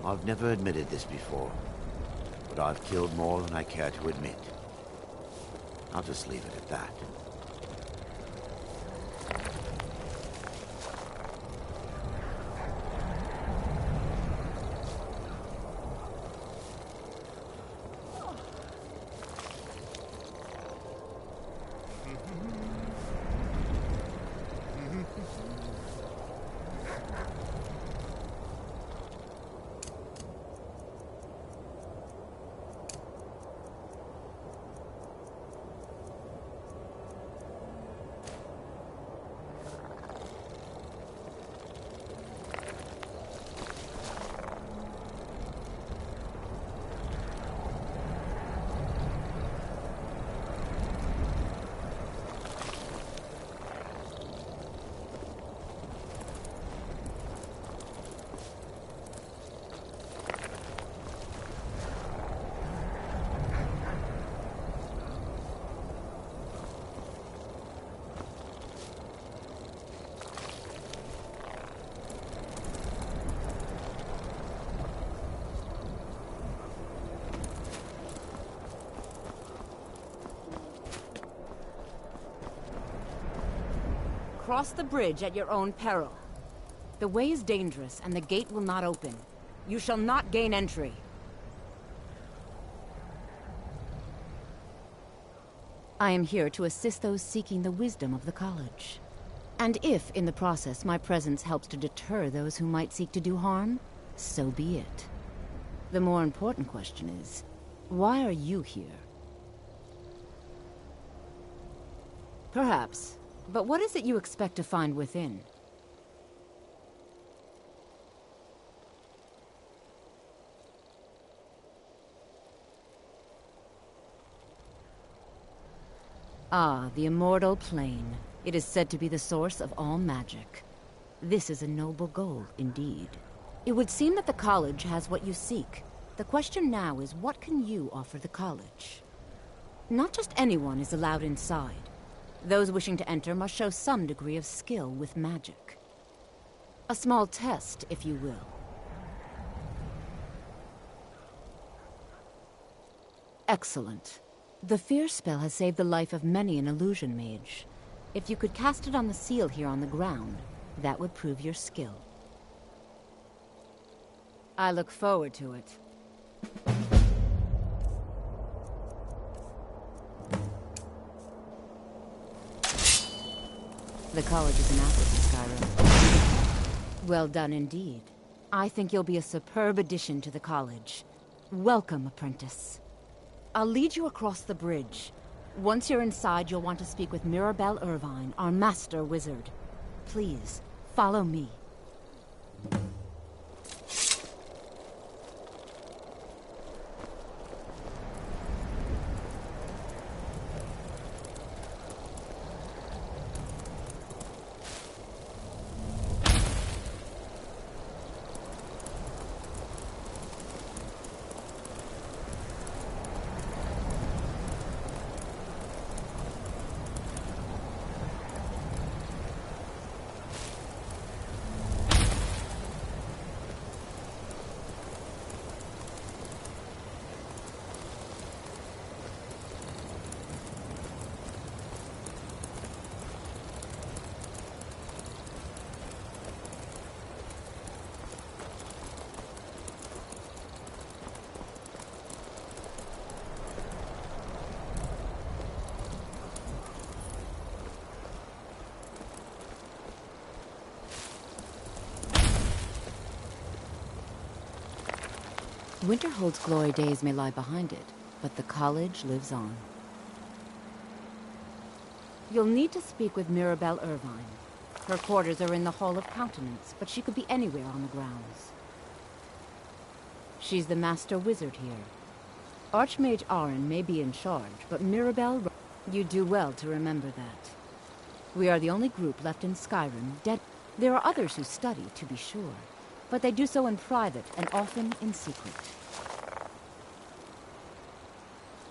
I've never admitted this before, but I've killed more than I care to admit. I'll just leave it at that. Cross the bridge at your own peril. The way is dangerous, and the gate will not open. You shall not gain entry. I am here to assist those seeking the wisdom of the college. And if, in the process, my presence helps to deter those who might seek to do harm, so be it. The more important question is, why are you here? Perhaps. But what is it you expect to find within? Ah, the immortal plane. It is said to be the source of all magic. This is a noble goal, indeed. It would seem that the college has what you seek. The question now is, what can you offer the college? Not just anyone is allowed inside. Those wishing to enter must show some degree of skill with magic. A small test, if you will. Excellent. The fear spell has saved the life of many an illusion mage. If you could cast it on the seal here on the ground, that would prove your skill. I look forward to it. The college is an asset in Skyrim. Well done indeed. I think you'll be a superb addition to the college. Welcome, apprentice. I'll lead you across the bridge. Once you're inside, you'll want to speak with Mirabelle Irvine, our master wizard. Please, follow me. Winterhold's glory days may lie behind it, but the college lives on. You'll need to speak with Mirabelle Irvine. Her quarters are in the Hall of Countenance, but she could be anywhere on the grounds. She's the master wizard here. Archmage Aaron may be in charge, but Mirabelle... You do well to remember that. We are the only group left in Skyrim dead. There are others who study, to be sure, but they do so in private and often in secret.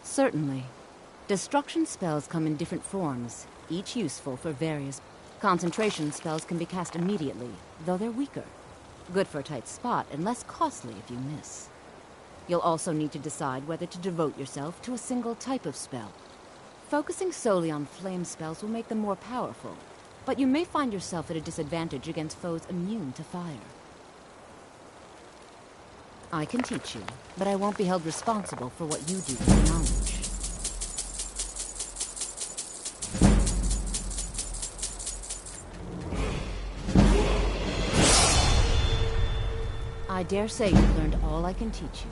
Certainly. Destruction spells come in different forms, each useful for various... Concentration spells can be cast immediately, though they're weaker. Good for a tight spot, and less costly if you miss. You'll also need to decide whether to devote yourself to a single type of spell. Focusing solely on flame spells will make them more powerful, but you may find yourself at a disadvantage against foes immune to fire. I can teach you, but I won't be held responsible for what you do with the knowledge. I dare say you've learned all I can teach you.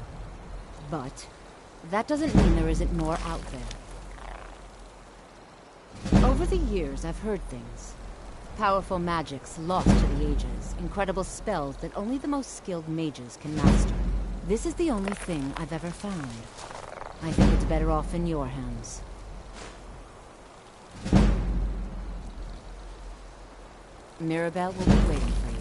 But that doesn't mean there isn't more out there. Over the years, I've heard things. Powerful magics lost to the ages, incredible spells that only the most skilled mages can master. This is the only thing I've ever found. I think it's better off in your hands. Mirabelle will be waiting for you.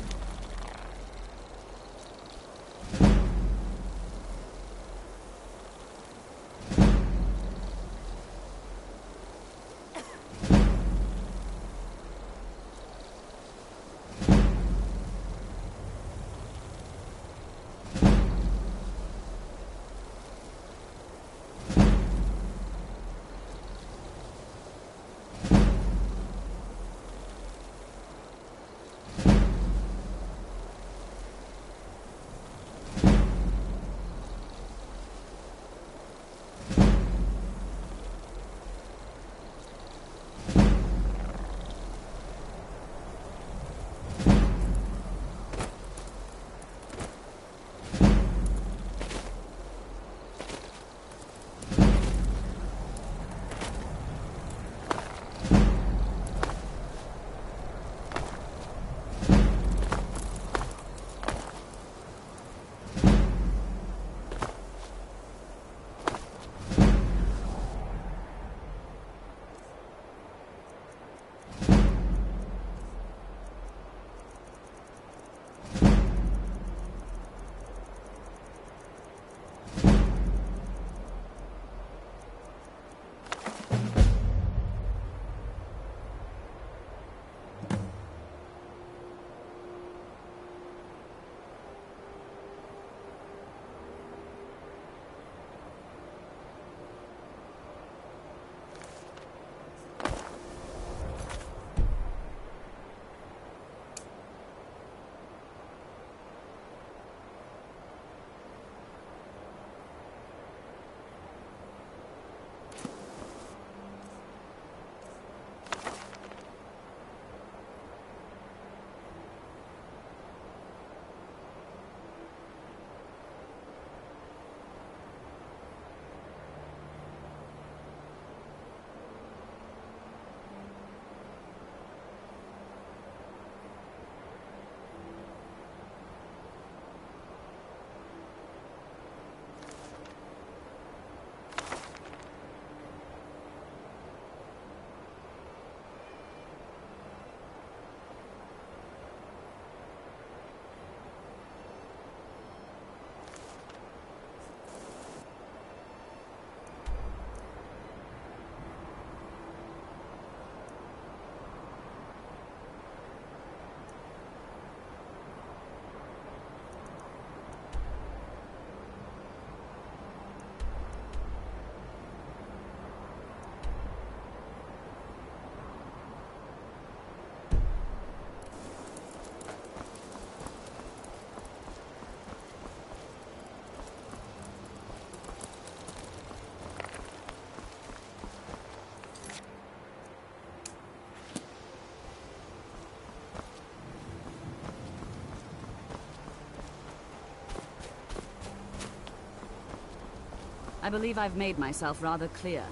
I believe I've made myself rather clear.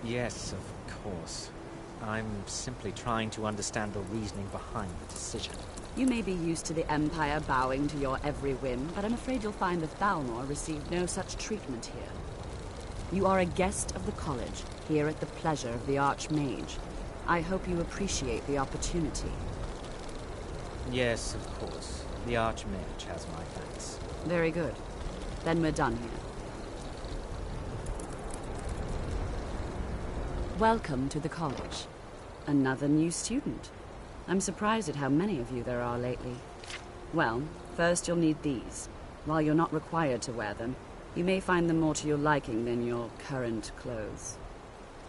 Yes, of course. I'm simply trying to understand the reasoning behind the decision. You may be used to the Empire bowing to your every whim, but I'm afraid you'll find that Thalmor received no such treatment here. You are a guest of the college, here at the pleasure of the Archmage. I hope you appreciate the opportunity. Yes, of course. The Archmage has my thanks. Very good. Then we're done here. Welcome to the college. Another new student. I'm surprised at how many of you there are lately. Well, first you'll need these. While you're not required to wear them, you may find them more to your liking than your current clothes.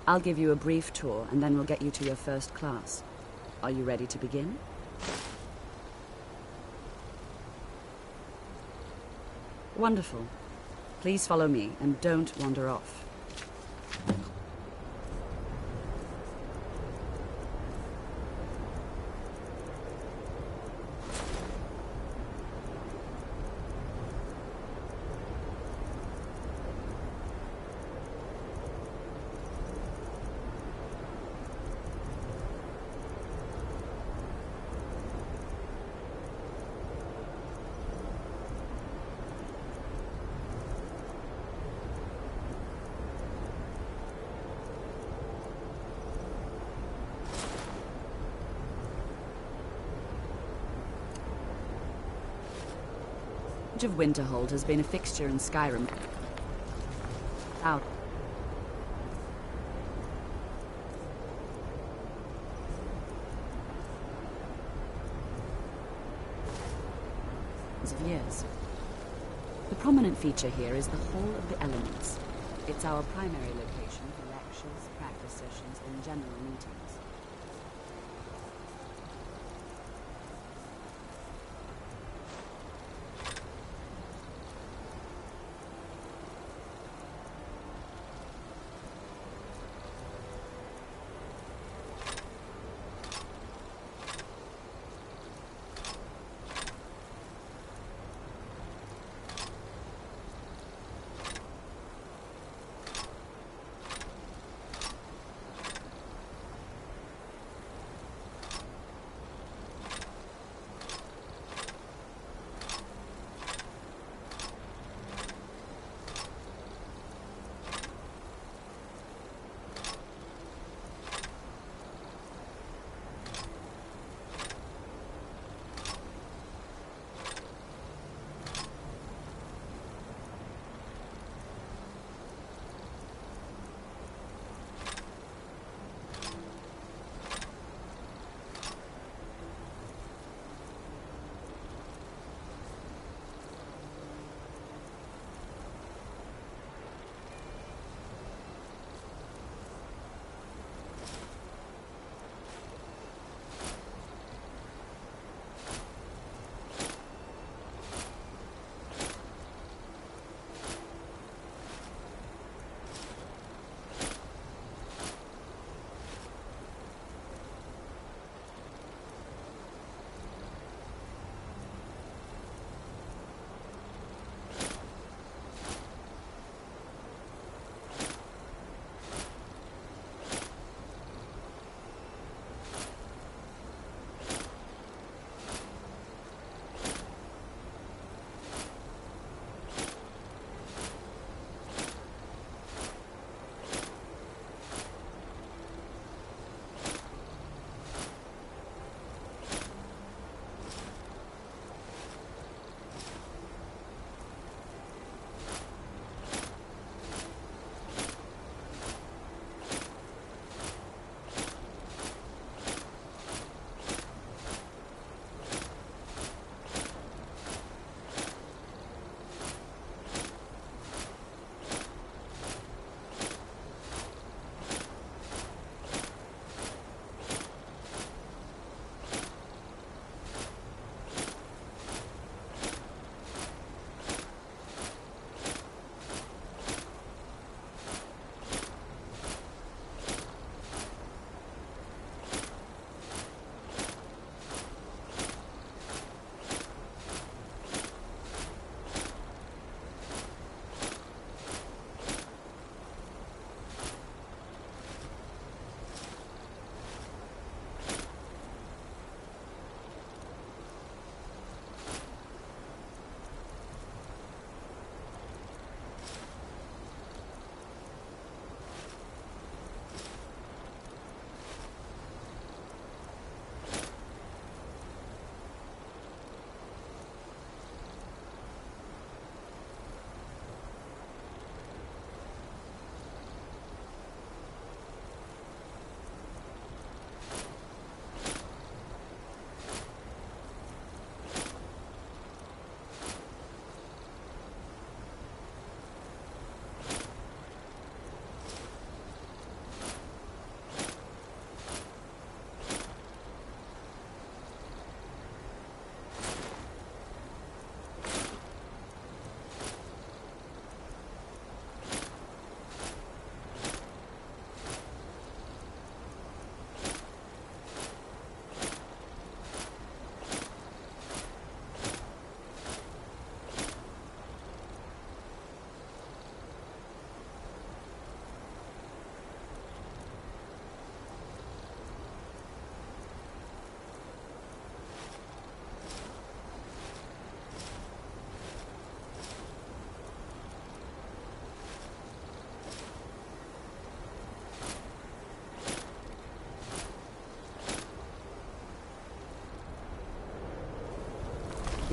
I'll give you a brief tour, and then we'll get you to your first class. Are you ready to begin? Wonderful. Please follow me, and don't wander off. Of Winterhold has been a fixture in Skyrim. Out. Of years. The prominent feature here is the Hall of the Elements. It's our primary location for lectures, practice sessions, and general meetings.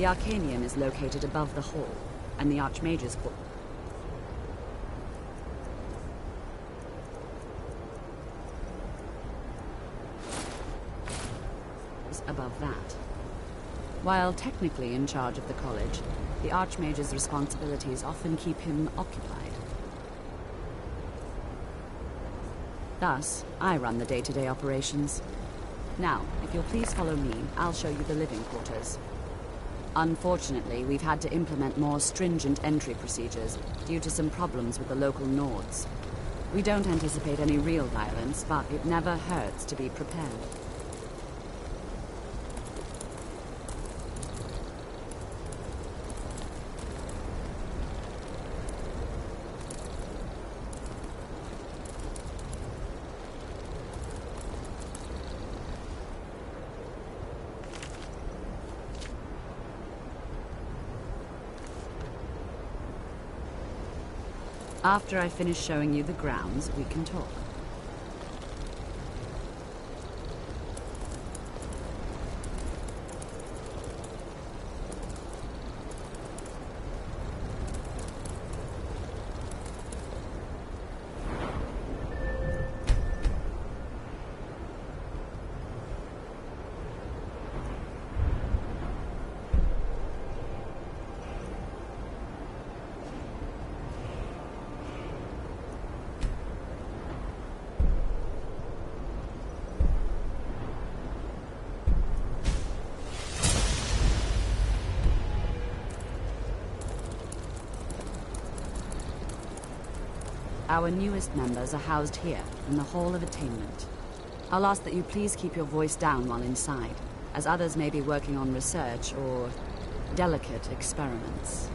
The Arcanium is located above the hall, and the Archmage's quarters above that. While technically in charge of the college, the Archmage's responsibilities often keep him occupied. Thus, I run the day-to-day operations. Now, if you'll please follow me, I'll show you the living quarters. Unfortunately, we've had to implement more stringent entry procedures due to some problems with the local Nords. We don't anticipate any real violence, but it never hurts to be prepared. After I finish showing you the grounds, we can talk. Our newest members are housed here, in the Hall of Attainment. I'll ask that you please keep your voice down while inside, as others may be working on research or delicate experiments.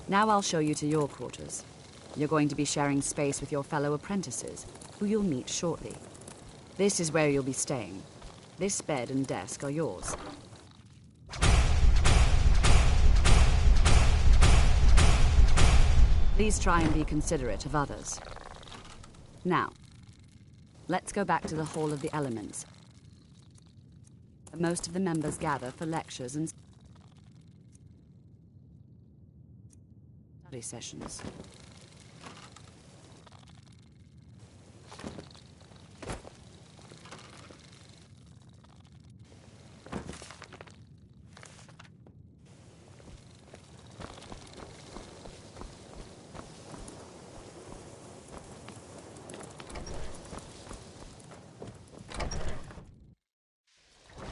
Now I'll show you to your quarters. You're going to be sharing space with your fellow apprentices, who you'll meet shortly. This is where you'll be staying. This bed and desk are yours. Please try and be considerate of others. Now, let's go back to the Hall of the Elements. Most of the members gather for lectures and study sessions.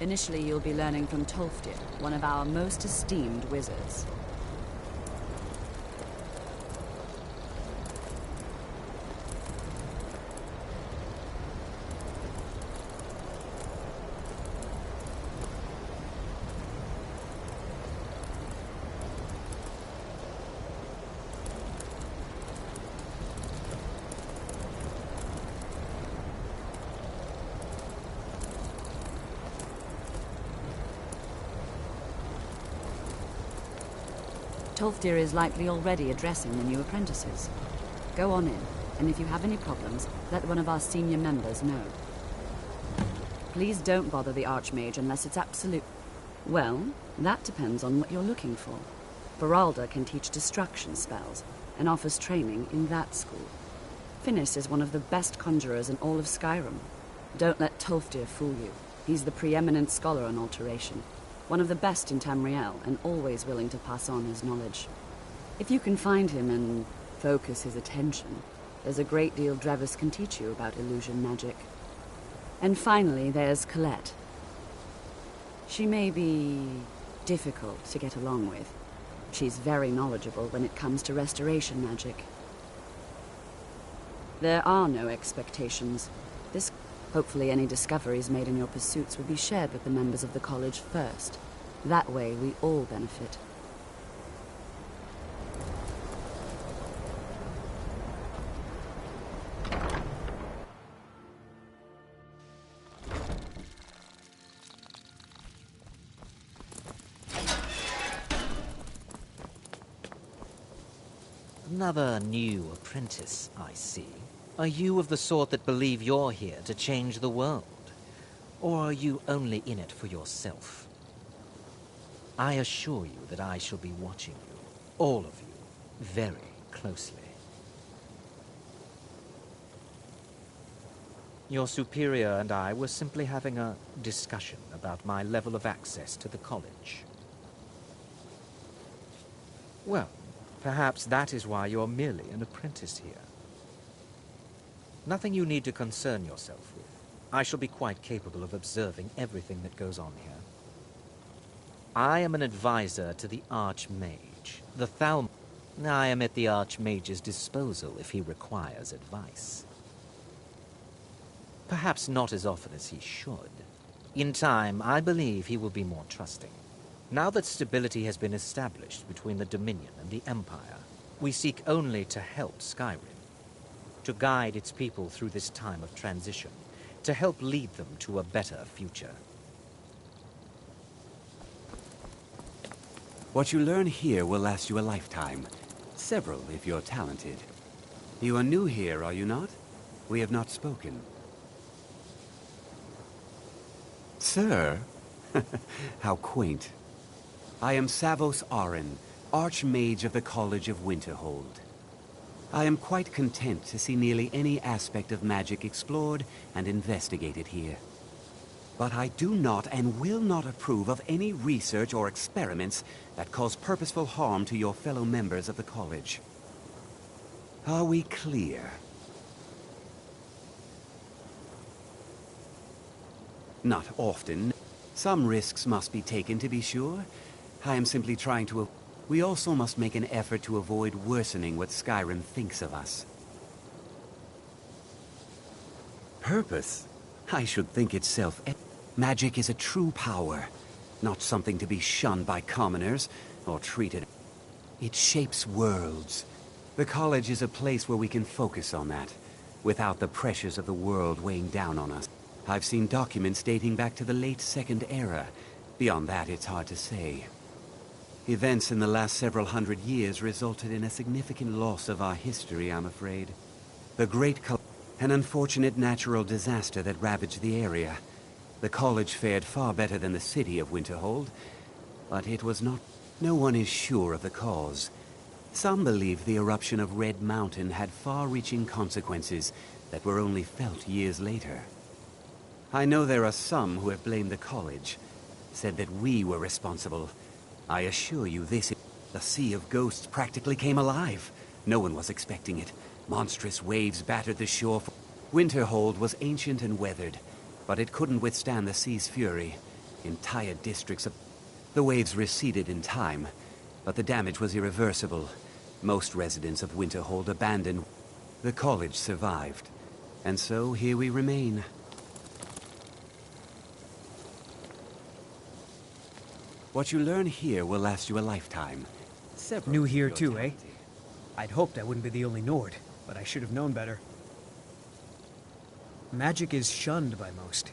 Initially, you'll be learning from Tolfdir, one of our most esteemed wizards. Tolfdir is likely already addressing the new apprentices. Go on in, and if you have any problems, let one of our senior members know. Please don't bother the Archmage unless it's absolute. Well, that depends on what you're looking for. Beralda can teach destruction spells, and offers training in that school. Finis is one of the best conjurers in all of Skyrim. Don't let Tolfdir fool you. He's the preeminent scholar on alteration. One of the best in Tamriel, and always willing to pass on his knowledge. If you can find him and focus his attention, there's a great deal Drevis can teach you about illusion magic. And finally, there's Colette. She may be difficult to get along with. She's very knowledgeable when it comes to restoration magic. There are no expectations. Hopefully any discoveries made in your pursuits will be shared with the members of the college first. That way, we all benefit. Another new apprentice, I see. Are you of the sort that believe you're here to change the world? Or are you only in it for yourself? I assure you that I shall be watching you, all of you, very closely. Your superior and I were simply having a discussion about my level of access to the college. Well, perhaps that is why you're merely an apprentice here. Nothing you need to concern yourself with. I shall be quite capable of observing everything that goes on here. I am an advisor to the Archmage, the Thalmor. I am at the Archmage's disposal if he requires advice. Perhaps not as often as he should. In time, I believe he will be more trusting. Now that stability has been established between the Dominion and the Empire, we seek only to help Skyrim, to guide its people through this time of transition, to help lead them to a better future. What you learn here will last you a lifetime. Several, if you're talented. You are new here, are you not? We have not spoken. Sir? How quaint. I am Savos Arin, Archmage of the College of Winterhold. I am quite content to see nearly any aspect of magic explored and investigated here. But I do not and will not approve of any research or experiments that cause purposeful harm to your fellow members of the college. Are we clear? Not often. Some risks must be taken, to be sure. I am simply trying to... We also must make an effort to avoid worsening what Skyrim thinks of us. Purpose? I should think itself... Magic is a true power, not something to be shunned by commoners or treated. It shapes worlds. The college is a place where we can focus on that, without the pressures of the world weighing down on us. I've seen documents dating back to the late Second Era. Beyond that, it's hard to say. Events in the last several hundred years resulted in a significant loss of our history, I'm afraid. The Great an unfortunate natural disaster that ravaged the area. The college fared far better than the city of Winterhold, but it was not... No one is sure of the cause. Some believe the eruption of Red Mountain had far-reaching consequences that were only felt years later. I know there are some who have blamed the college, said that we were responsible. I assure you this... The Sea of Ghosts practically came alive. No one was expecting it. Monstrous waves battered the shore. Winterhold was ancient and weathered, but it couldn't withstand the sea's fury. Entire districts of... The waves receded in time, but the damage was irreversible. Most residents of Winterhold abandoned. The college survived, and so here we remain. What you learn here will last you a lifetime. New here too, eh? I'd hoped I wouldn't be the only Nord, but I should have known better. Magic is shunned by most.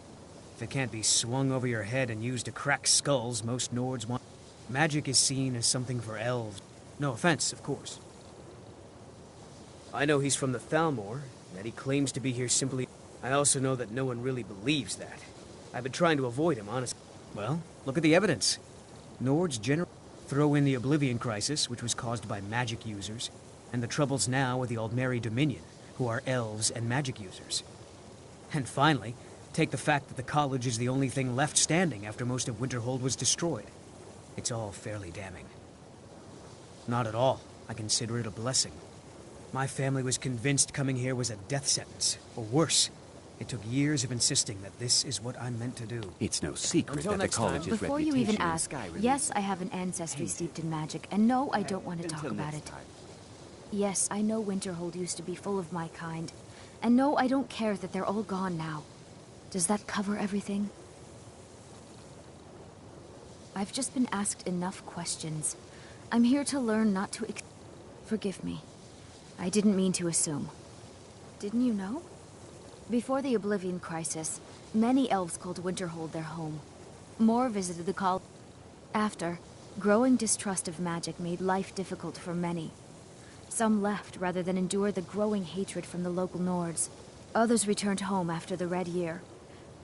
If it can't be swung over your head and used to crack skulls, most Nords want... Magic is seen as something for elves. No offense, of course. I know he's from the Thalmor, that he claims to be here simply... I also know that no one really believes that. I've been trying to avoid him, honestly. Well, look at the evidence. Nords generally... Throw in the Oblivion Crisis, which was caused by magic users, and the troubles now with the Aldmeri Dominion, who are elves and magic users. And finally, take the fact that the college is the only thing left standing after most of Winterhold was destroyed. It's all fairly damning. Not at all. I consider it a blessing. My family was convinced coming here was a death sentence, or worse. It took years of insisting that this is what I'm meant to do. It's no secret that the college's Before you even ask, yes, I have an ancestry steeped in magic, and no, I don't want to talk about it. Yes, I know Winterhold used to be full of my kind, and no, I don't care that they're all gone now. Does that cover everything? I've just been asked enough questions. I'm here to learn, not to Forgive me. I didn't mean to assume. Didn't you know? Before the Oblivion Crisis, many elves called Winterhold their home. More visited the college. After, growing distrust of magic made life difficult for many. Some left rather than endure the growing hatred from the local Nords. Others returned home after the Red Year,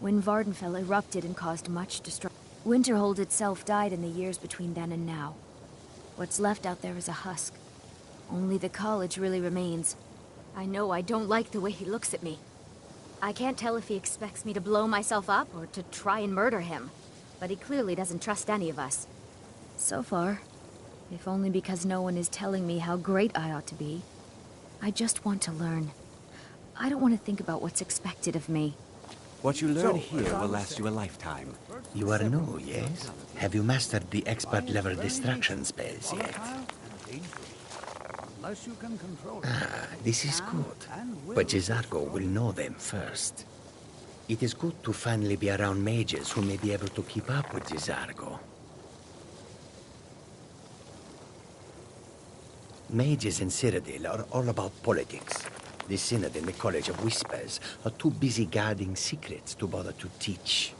when Vardenfell erupted and caused much destruction. Winterhold itself died in the years between then and now. What's left out there is a husk. Only the college really remains. I know I don't like the way he looks at me. I can't tell if he expects me to blow myself up or to try and murder him, but he clearly doesn't trust any of us. So far, if only because no one is telling me how great I ought to be. I just want to learn. I don't want to think about what's expected of me. What you learn here will last you a lifetime. You are new, yes? Have you mastered the expert-level distraction spells yet? This is good, but Jizargo will know them first. It is good to finally be around mages who may be able to keep up with Jizargo. Mages in Cyrodiil are all about politics. The Synod and the College of Whispers are too busy guarding secrets to bother to teach.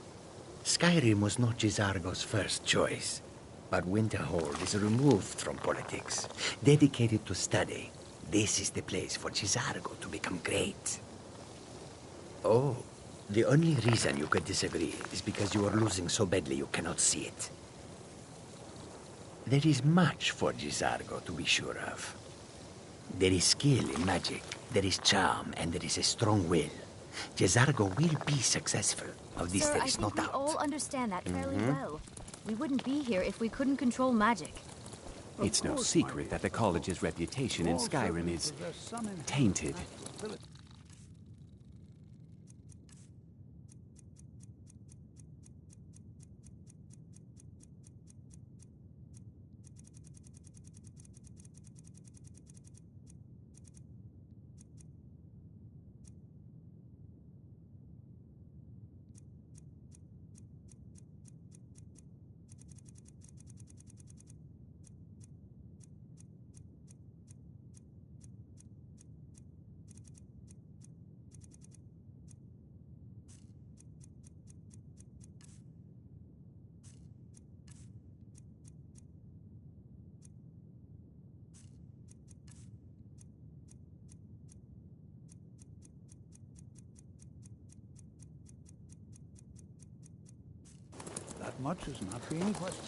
Skyrim was not Jizargo's first choice, but Winterhold is removed from politics, dedicated to study. This is the place for Jizargo to become great. Oh, the only reason you could disagree is because you are losing so badly you cannot see it. There is much for Jizargo to be sure of. There is skill in magic, there is charm, and there is a strong will. Jizargo will be successful. Of this there is no doubt. We all understand that fairly well. We wouldn't be here if we couldn't control magic. It's no secret that the college's reputation in Skyrim is tainted. Much is not being questioned.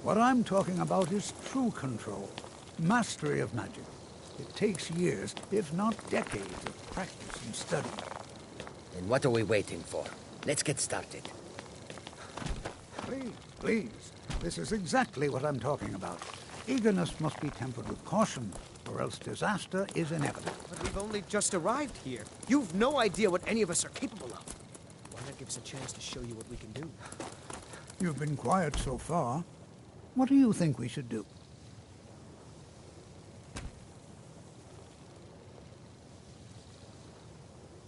What I'm talking about is true control, mastery of magic. It takes years, if not decades, of practice and study. And what are we waiting for? Let's get started. Please, please. This is exactly what I'm talking about. Eagerness must be tempered with caution, or else disaster is inevitable. But we've only just arrived here. You've no idea what any of us are capable of. Why not give us a chance to show you what we can do? You've been quiet so far. What do you think we should do?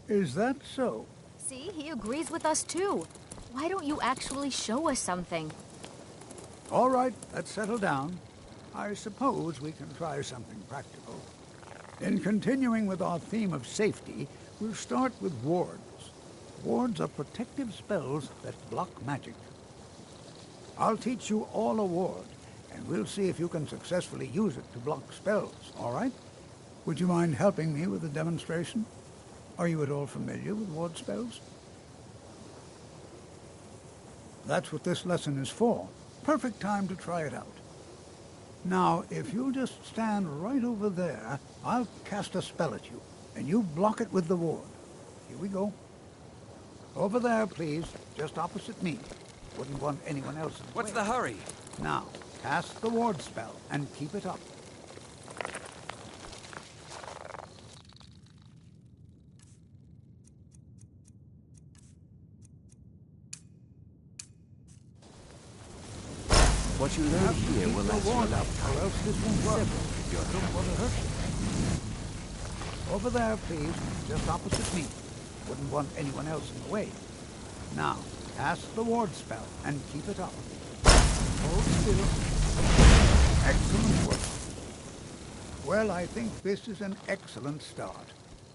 Is that so? See, he agrees with us too. Why don't you actually show us something? All right, let's settle down. I suppose we can try something practical. In continuing with our theme of safety, we'll start with wards. Wards are protective spells that block magic. I'll teach you all a ward, and we'll see if you can successfully use it to block spells, all right? Would you mind helping me with a demonstration? Are you at all familiar with ward spells? That's what this lesson is for. Perfect time to try it out. Now, if you'll just stand right over there, I'll cast a spell at you, and you block it with the ward. Here we go. Over there, please, just opposite me. Wouldn't want anyone else in the way. What's the hurry? Now, cast the ward spell and keep it up. What you learn here will last you a Or lifetime. else this won't work. I don't want to hurt you. Over there, please, just opposite me. Wouldn't want anyone else in the way. Now, cast the ward spell and keep it up. Hold still. Excellent work. Well, I think this is an excellent start.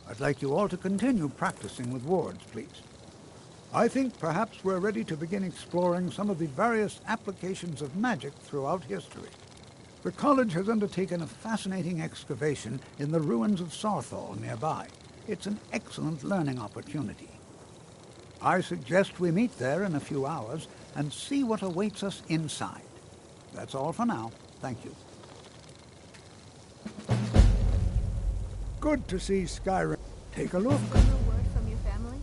I'd like you all to continue practicing with wards, please. I think perhaps we're ready to begin exploring some of the various applications of magic throughout history. The college has undertaken a fascinating excavation in the ruins of Sarthal nearby. It's an excellent learning opportunity. I suggest we meet there in a few hours and see what awaits us inside. That's all for now. Thank you. Good to see Skyrim. Take a look. No word from your family?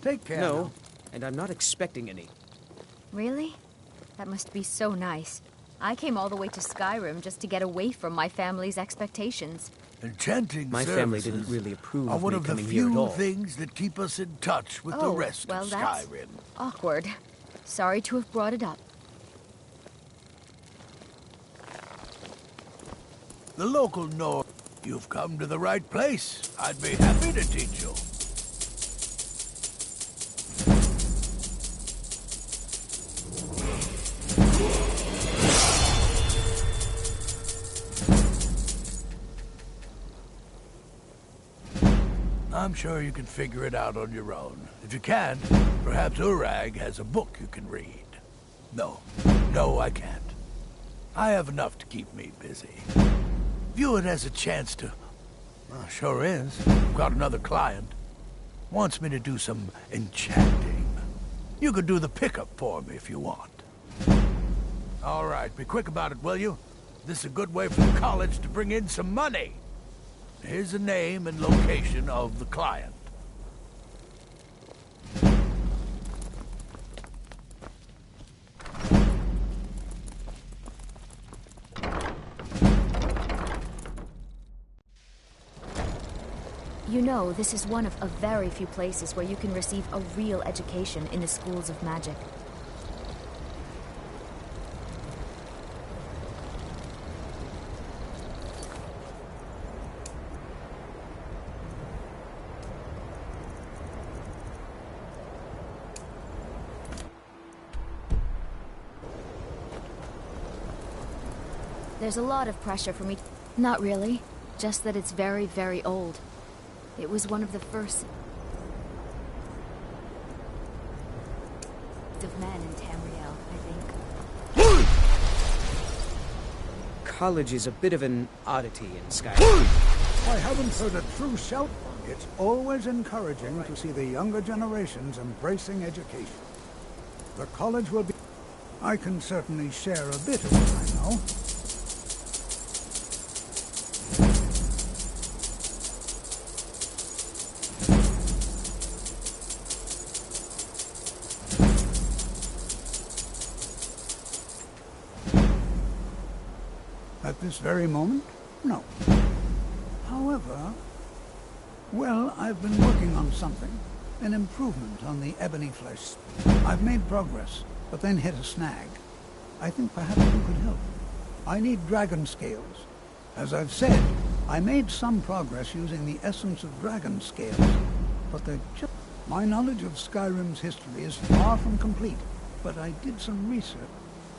Take care. No, now. and I'm not expecting any. Really? That must be so nice. I came all the way to Skyrim just to get away from my family's expectations. Enchanting My family didn't really approve are of one me of the coming here at few all. things that keep us in touch with the Oh, rest well, of that's Skyrim. awkward. Sorry to have brought it up. The local Nord. You've come to the right place. I'd be happy to teach you. I'm sure you can figure it out on your own. If you can't, perhaps Urag has a book you can read. No, I can't. I have enough to keep me busy. View it as a chance to... Well, sure is. I've got another client. Wants me to do some enchanting. You could do the pickup for me if you want. All right, be quick about it, will you? This is a good way for the college to bring in some money. Here's the name and location of the client. You know, this is one of a very few places where you can receive a real education in the schools of magic. There's a lot of pressure for me. Not really. Just that it's very, very old. It was one of the first of men in Tamriel, I think. College is a bit of an oddity in Skyrim. I haven't heard a true shout. It's always encouraging to see the younger generations embracing education. The college will be... I can certainly share a bit of what I know. At this very moment? No. However, well, I've been working on something. An improvement on the ebony flesh. I've made progress, but then hit a snag. I think perhaps you could help. I need dragon scales. As I've said, I made some progress using the essence of dragon scales, but they're just... My knowledge of Skyrim's history is far from complete, but I did some research.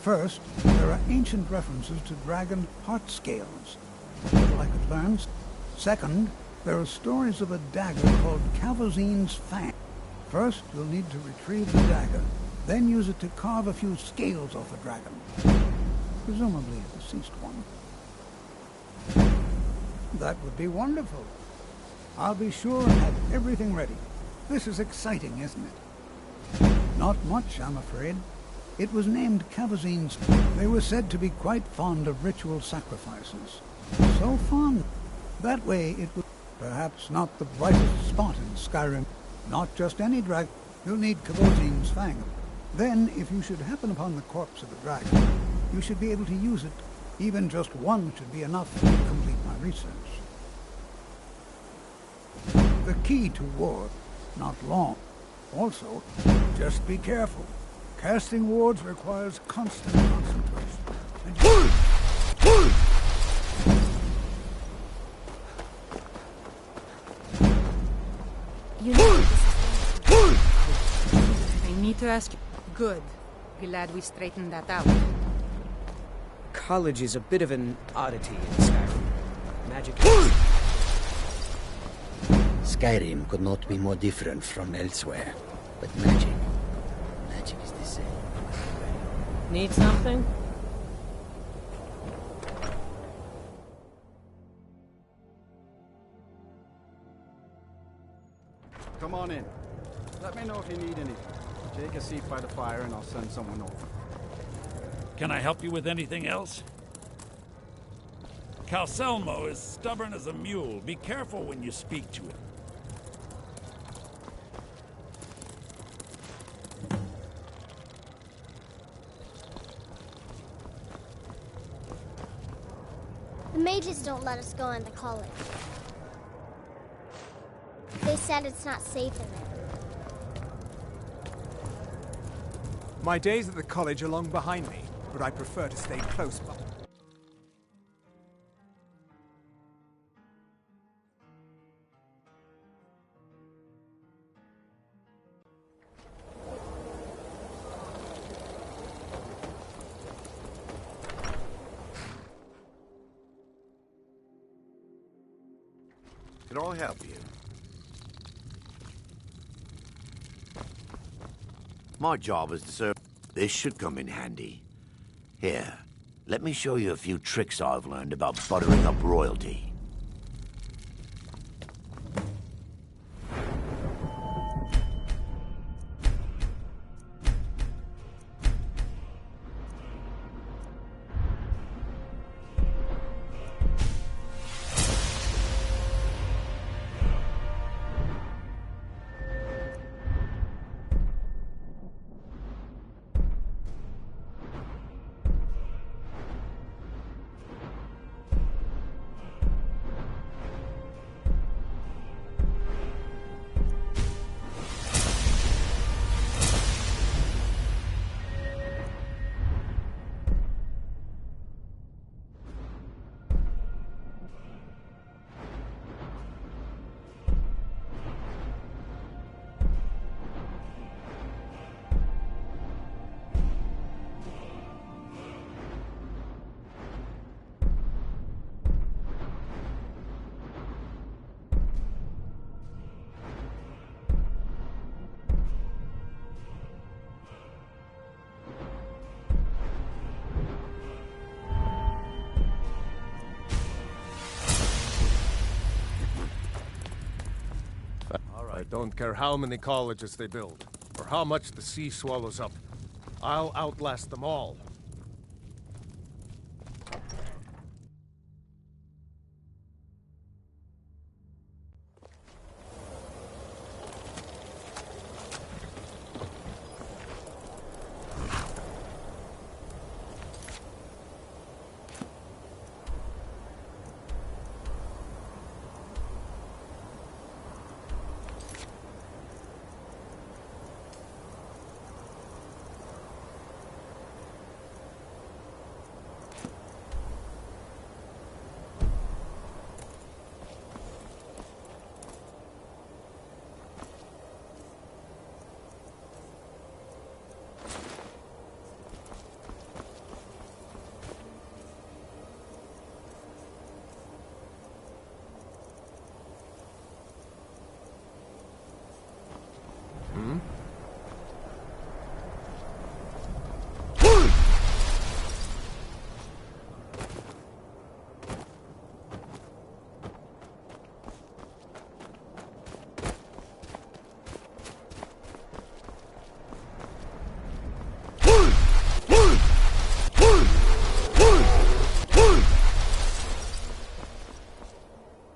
First, there are ancient references to dragon heart scales. What little I could learn. Second, there are stories of a dagger called Kavazin's Fang. First, you'll need to retrieve the dagger, then use it to carve a few scales off a dragon. Presumably a deceased one. That would be wonderful. I'll be sure and have everything ready. This is exciting, isn't it? Not much, I'm afraid. It was named Kavazin's. They were said to be quite fond of ritual sacrifices. So fond. That way it was perhaps not the brightest spot in Skyrim. Not just any dragon. You'll need Kavazin's Fang. Then, if you should happen upon the corpse of a dragon, you should be able to use it. Even just one should be enough to complete my research. The key to war, not long. Also, just be careful. Casting wards requires constant concentration. And You know this is... I need to ask you. Good. Glad we straightened that out. College is a bit of an oddity in Skyrim. Magic is... Skyrim could not be more different from elsewhere. But magic is the same. Need something? Come on in. Let me know if you need anything. Take a seat by the fire and I'll send someone over. Can I help you with anything else? Calcelmo is stubborn as a mule. Be careful when you speak to him. The mages don't let us go into college. They said it's not safe in there. My days at the college are long behind me, but I prefer to stay close by. Can I help you? My job is to serve. This should come in handy. Here, let me show you a few tricks I've learned about buttering up royalty. I don't care how many colleges they build, or how much the sea swallows up. I'll outlast them all.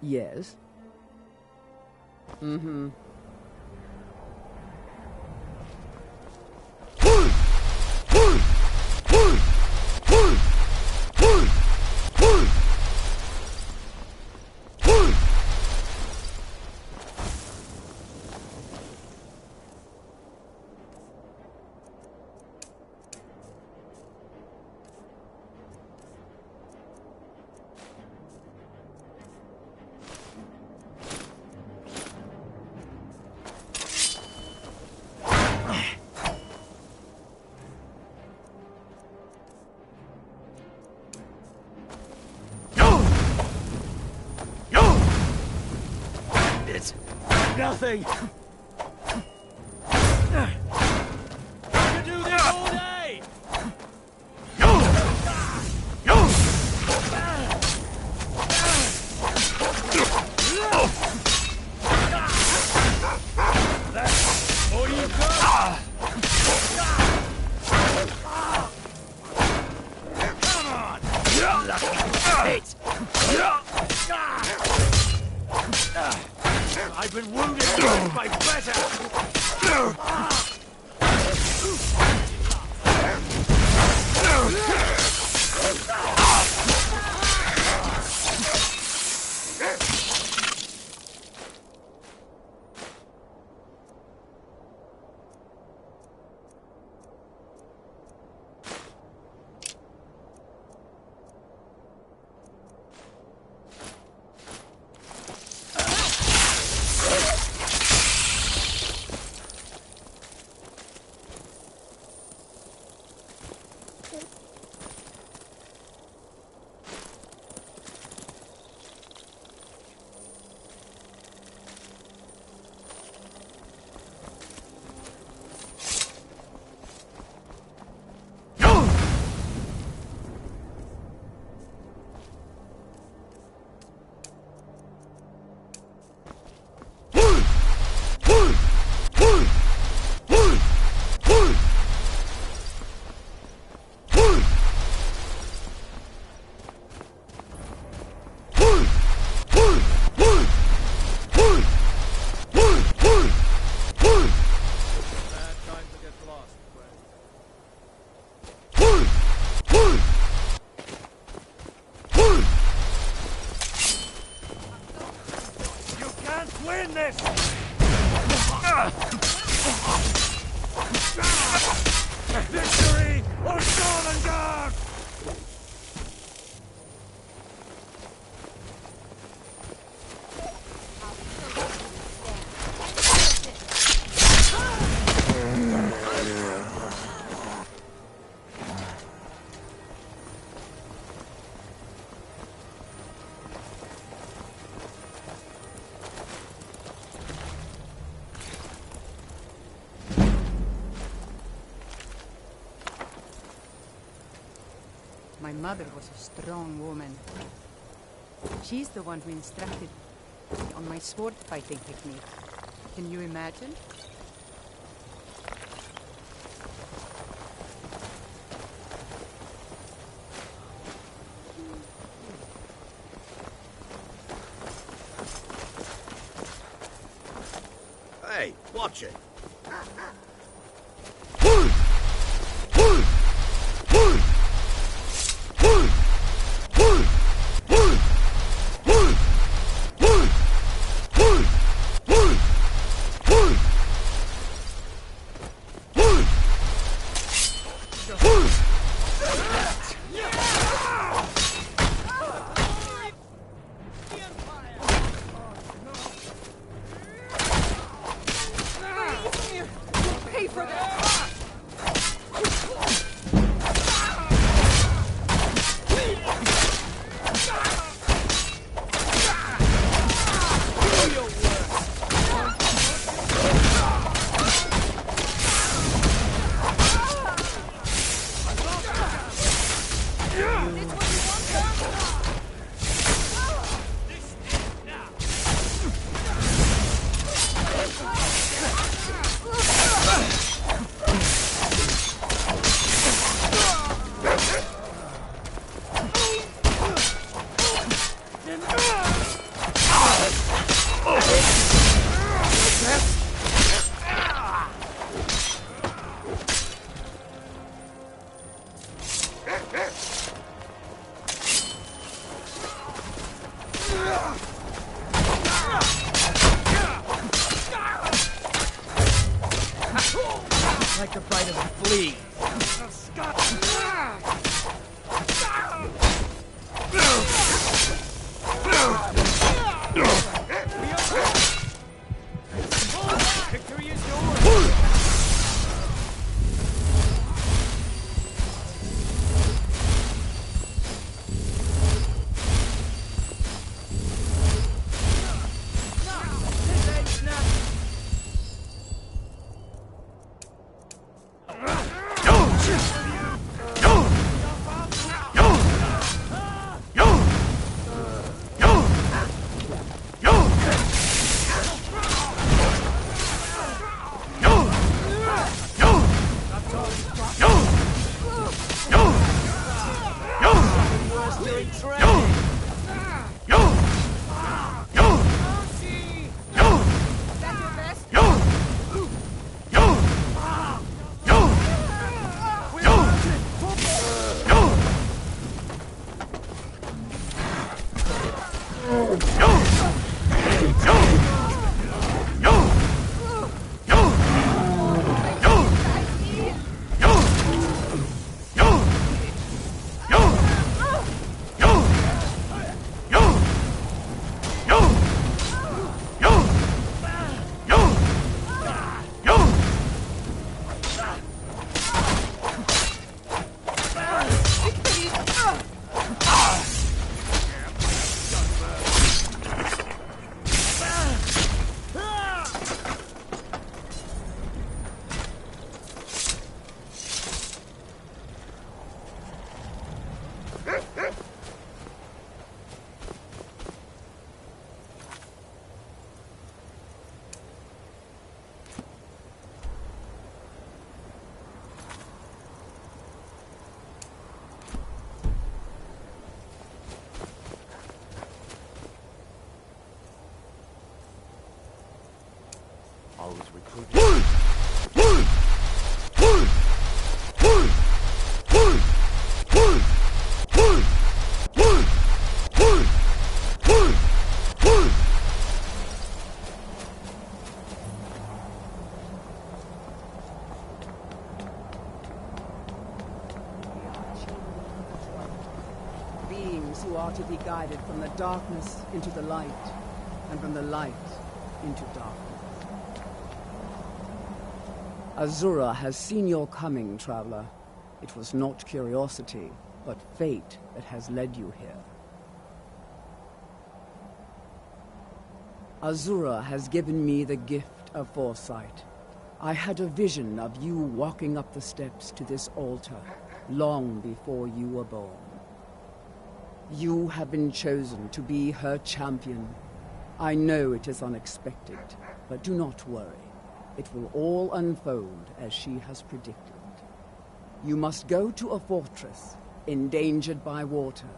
Yes. Mm-hmm. It's nothing. You do this all day! That's all you got? Come on! Hit. I've been wounded by better! Win this! Victory or Stalingard! My mother was a strong woman. She's the one who instructed on my sword fighting technique. Can you imagine? Hey, watch it. Pay for that! Like the bite of a flea. Victory is yours! was recruited. Beings who are to be guided from the darkness into the light, and from the light into darkness. Azura has seen your coming, traveler. It was not curiosity, but fate that has led you here. Azura has given me the gift of foresight. I had a vision of you walking up the steps to this altar, long before you were born. You have been chosen to be her champion. I know it is unexpected, but do not worry. It will all unfold as she has predicted. You must go to a fortress, endangered by water,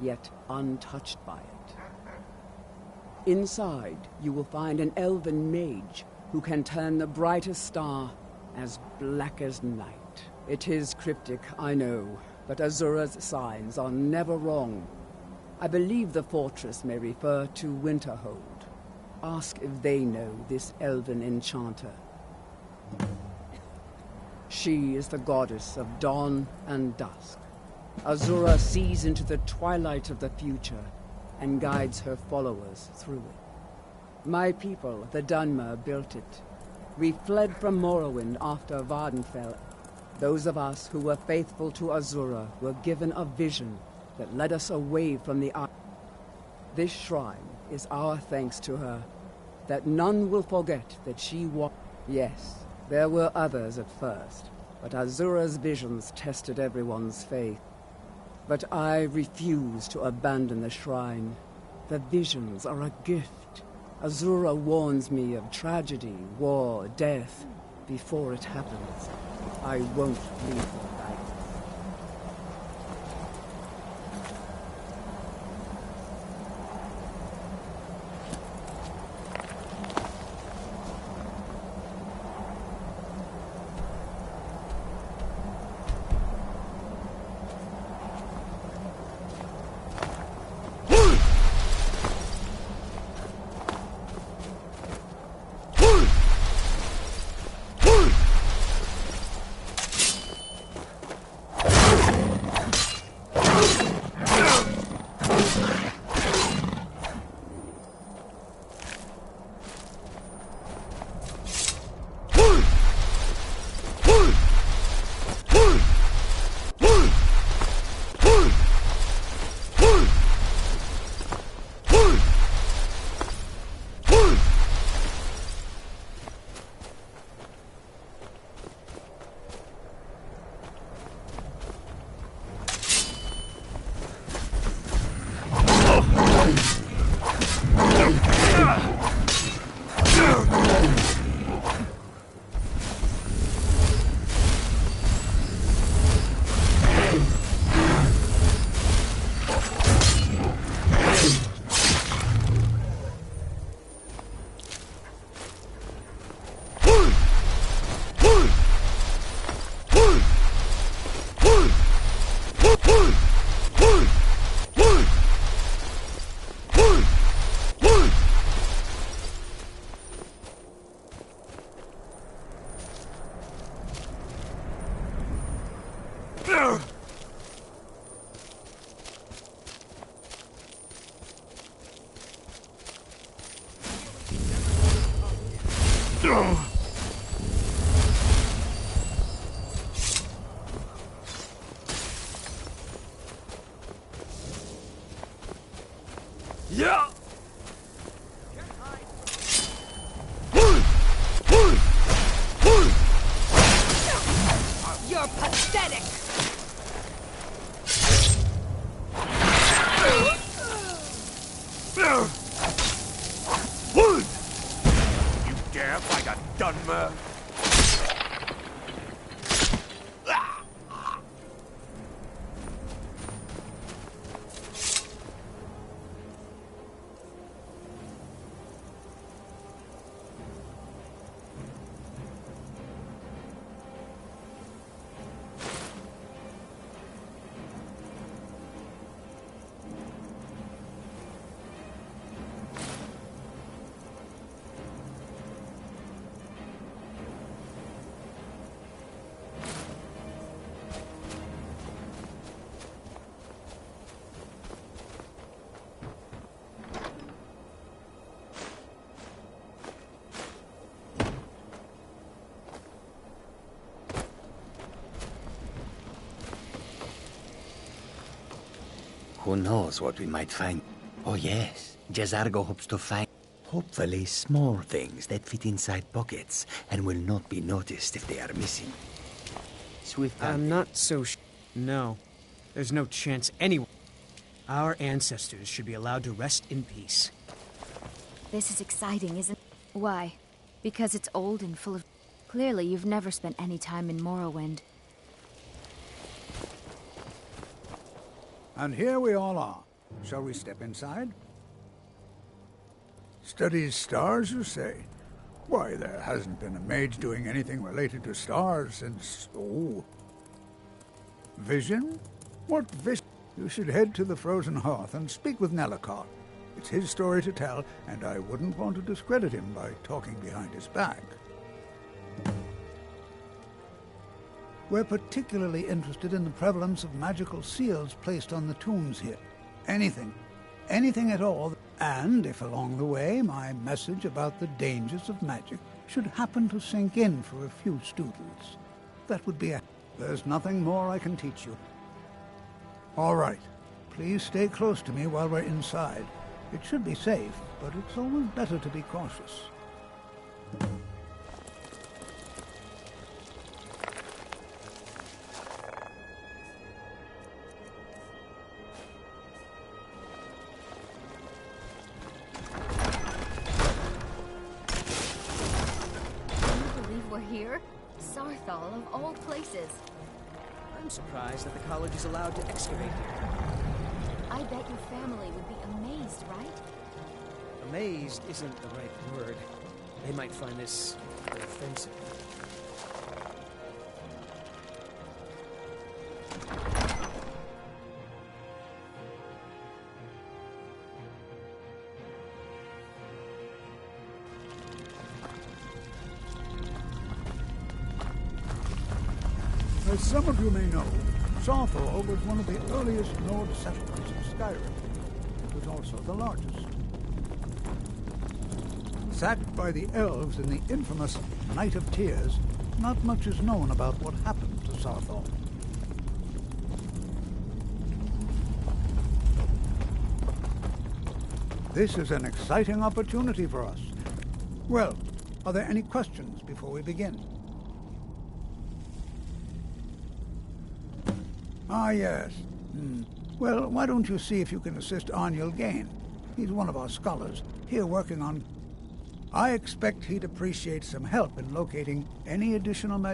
yet untouched by it. Inside, you will find an elven mage who can turn the brightest star as black as night. It is cryptic, I know, but Azura's signs are never wrong. I believe the fortress may refer to Winterhold. Ask if they know this elven enchanter. She is the goddess of dawn and dusk. Azura sees into the twilight of the future and guides her followers through it. My people, the Dunmer, built it. We fled from Morrowind after Vardenfell. Those of us who were faithful to Azura were given a vision that led us away from the eye. This shrine is our thanks to her, that none will forget that she walked. Yes, there were others at first, but Azura's visions tested everyone's faith. But I refuse to abandon the shrine. The visions are a gift. Azura warns me of tragedy, war, death, before it happens. I won't leave her guidance. Yeah! You're pathetic! You dare fight a Dunmer? Who knows what we might find? Oh yes, Jazargo hopes to find, hopefully, small things that fit inside pockets and will not be noticed if they are missing. Swift. I'm not so No. There's no chance anyone... Our ancestors should be allowed to rest in peace. This is exciting, isn't it? Why? Because it's old and full of... Clearly, you've never spent any time in Morrowind. And here we all are. Shall we step inside? Studies stars, you say? Why, there hasn't been a mage doing anything related to stars since... Oh. Vision? What vision? You should head to the Frozen Hearth and speak with Nelacar. It's his story to tell, and I wouldn't want to discredit him by talking behind his back. We're particularly interested in the prevalence of magical seals placed on the tombs here. Anything at all, and if along the way my message about the dangers of magic should happen to sink in for a few students, that would be a... There's nothing more I can teach you. All right. Please stay close to me while we're inside. It should be safe, but it's always better to be cautious. Can you believe we're here? Sarthal, of all places. I'm surprised that the college is allowed to excavate here. I bet your family would be amazed, right? Amazed isn't the right word. They might find this offensive. As some of you may know, Sarthal was one of the earliest Nord settlements of Skyrim. It was also the largest. Sacked by the elves in the infamous Night of Tears, not much is known about what happened to Sarthal. This is an exciting opportunity for us. Well, are there any questions before we begin? Ah, yes. Well, why don't you see if you can assist Arniel Gain? He's one of our scholars, here working on... I expect he'd appreciate some help in locating any additional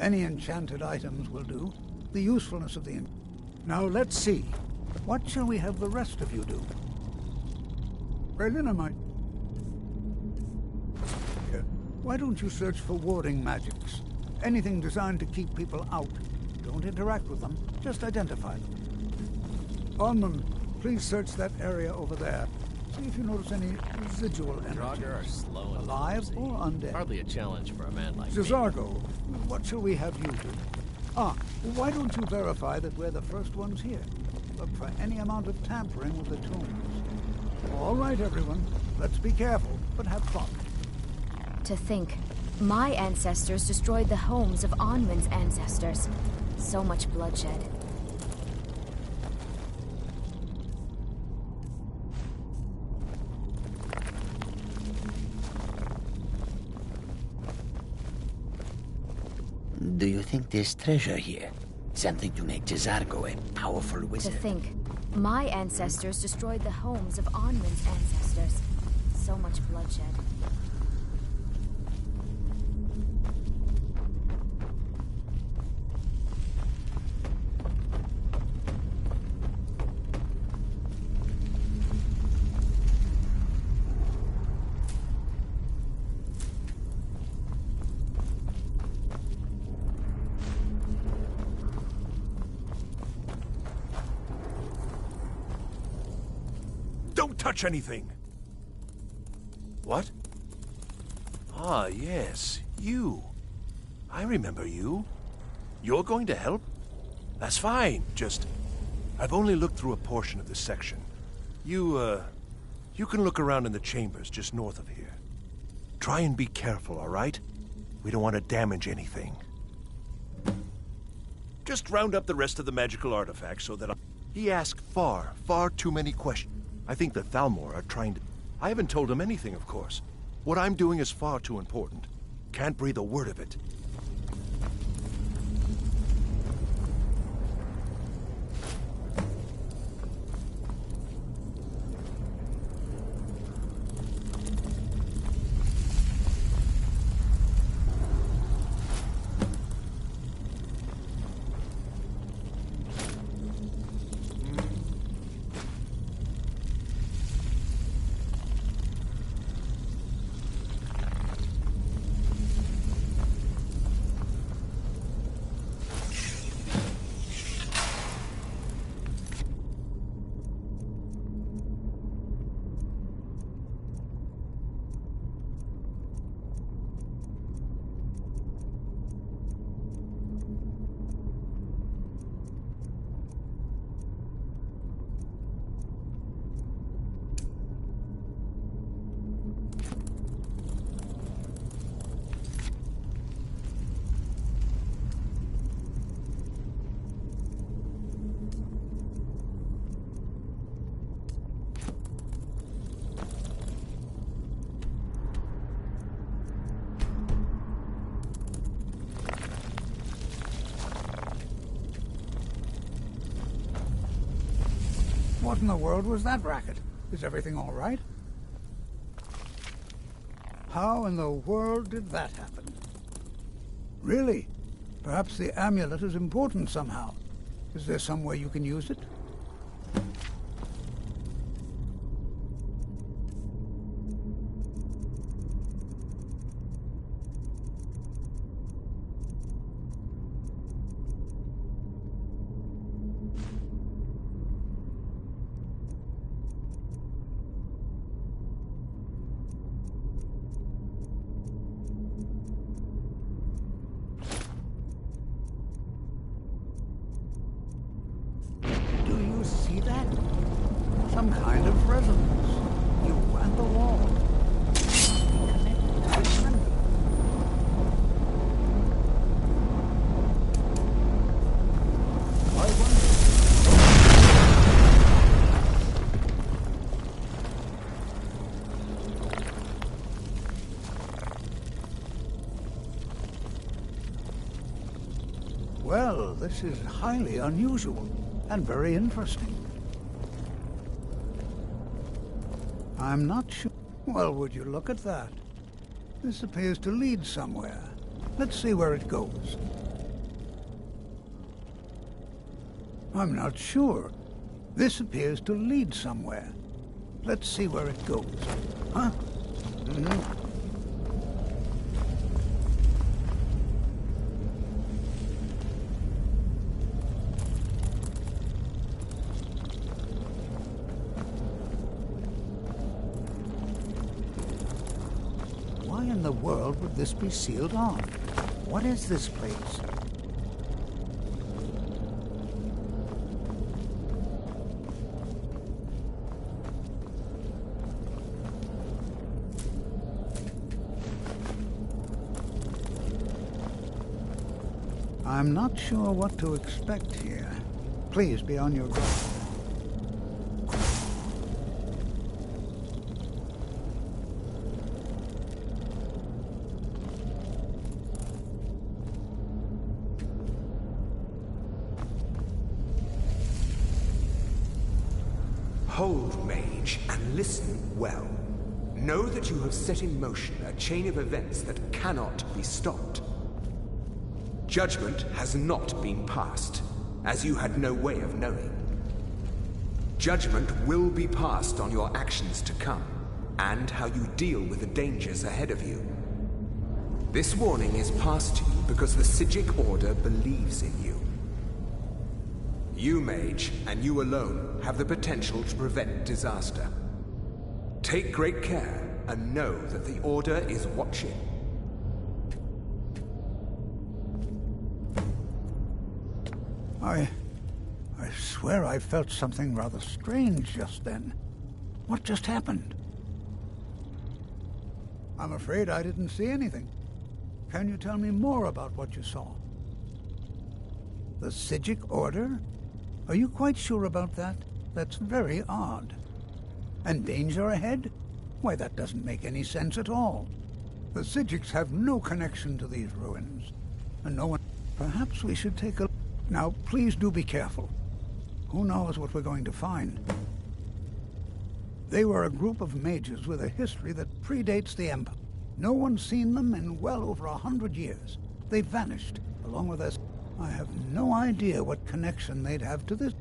any enchanted items will do. The usefulness of the... Now, let's see. What shall we have the rest of you do? Raelina might... Why don't you search for warding magics? Anything designed to keep people out. Don't interact with them, just identify them. Onman, please search that area over there. See if you notice any residual energy. Draugr are slow and alive clumsy. or undead. Hardly a challenge for a man like me. Jazargo, what shall we have you do? Why don't you verify that we're the first ones here? Look for any amount of tampering with the tombs. All right, everyone. Let's be careful, but have fun. To think, my ancestors destroyed the homes of Onman's ancestors. So much bloodshed. Do you think there's treasure here? Something to make Jazargo a powerful wizard? To think, my ancestors destroyed the homes of Onman's ancestors. So much bloodshed. Don't touch anything! What? Ah, yes, you. I remember you. You're going to help? That's fine, just... I've only looked through a portion of this section. You can look around in the chambers just north of here. Try and be careful, all right? We don't want to damage anything. Just round up the rest of the magical artifacts so that He asked far too many questions. I think the Thalmor are trying to... I haven't told him anything, of course. What I'm doing is far too important. Can't breathe a word of it. What in the world was that racket? Is everything all right? How in the world did that happen? Really? Perhaps the amulet is important somehow. Is there some way you can use it? See that? Some kind of resonance. You and the wall. Well, this is highly unusual. And very interesting. I'm not sure. Well, would you look at that? This appears to lead somewhere. Let's see where it goes. I'm not sure. This appears to lead somewhere. Let's see where it goes. Huh? Mm-hmm. Why in the world would this be sealed on? What is this place? I'm not sure what to expect here. Please be on your guard. Hold, mage, and listen well. Know that you have set in motion a chain of events that cannot be stopped. Judgment has not been passed, as you had no way of knowing. Judgment will be passed on your actions to come, and how you deal with the dangers ahead of you. This warning is passed to you because the Psijic Order believes in you. You, mage, and you alone, have the potential to prevent disaster. Take great care, and know that the Order is watching. I swear I felt something rather strange just then. What just happened? I'm afraid I didn't see anything. Can you tell me more about what you saw? The Psijic Order? Are you quite sure about that? That's very odd. And danger ahead? Why, that doesn't make any sense at all. The Psijics have no connection to these ruins, and no one... Perhaps we should take a... Now, please do be careful. Who knows what we're going to find? They were a group of mages with a history that predates the Empire. No one's seen them in well over 100 years. They vanished, along with us. I have no idea what connection they'd have to this.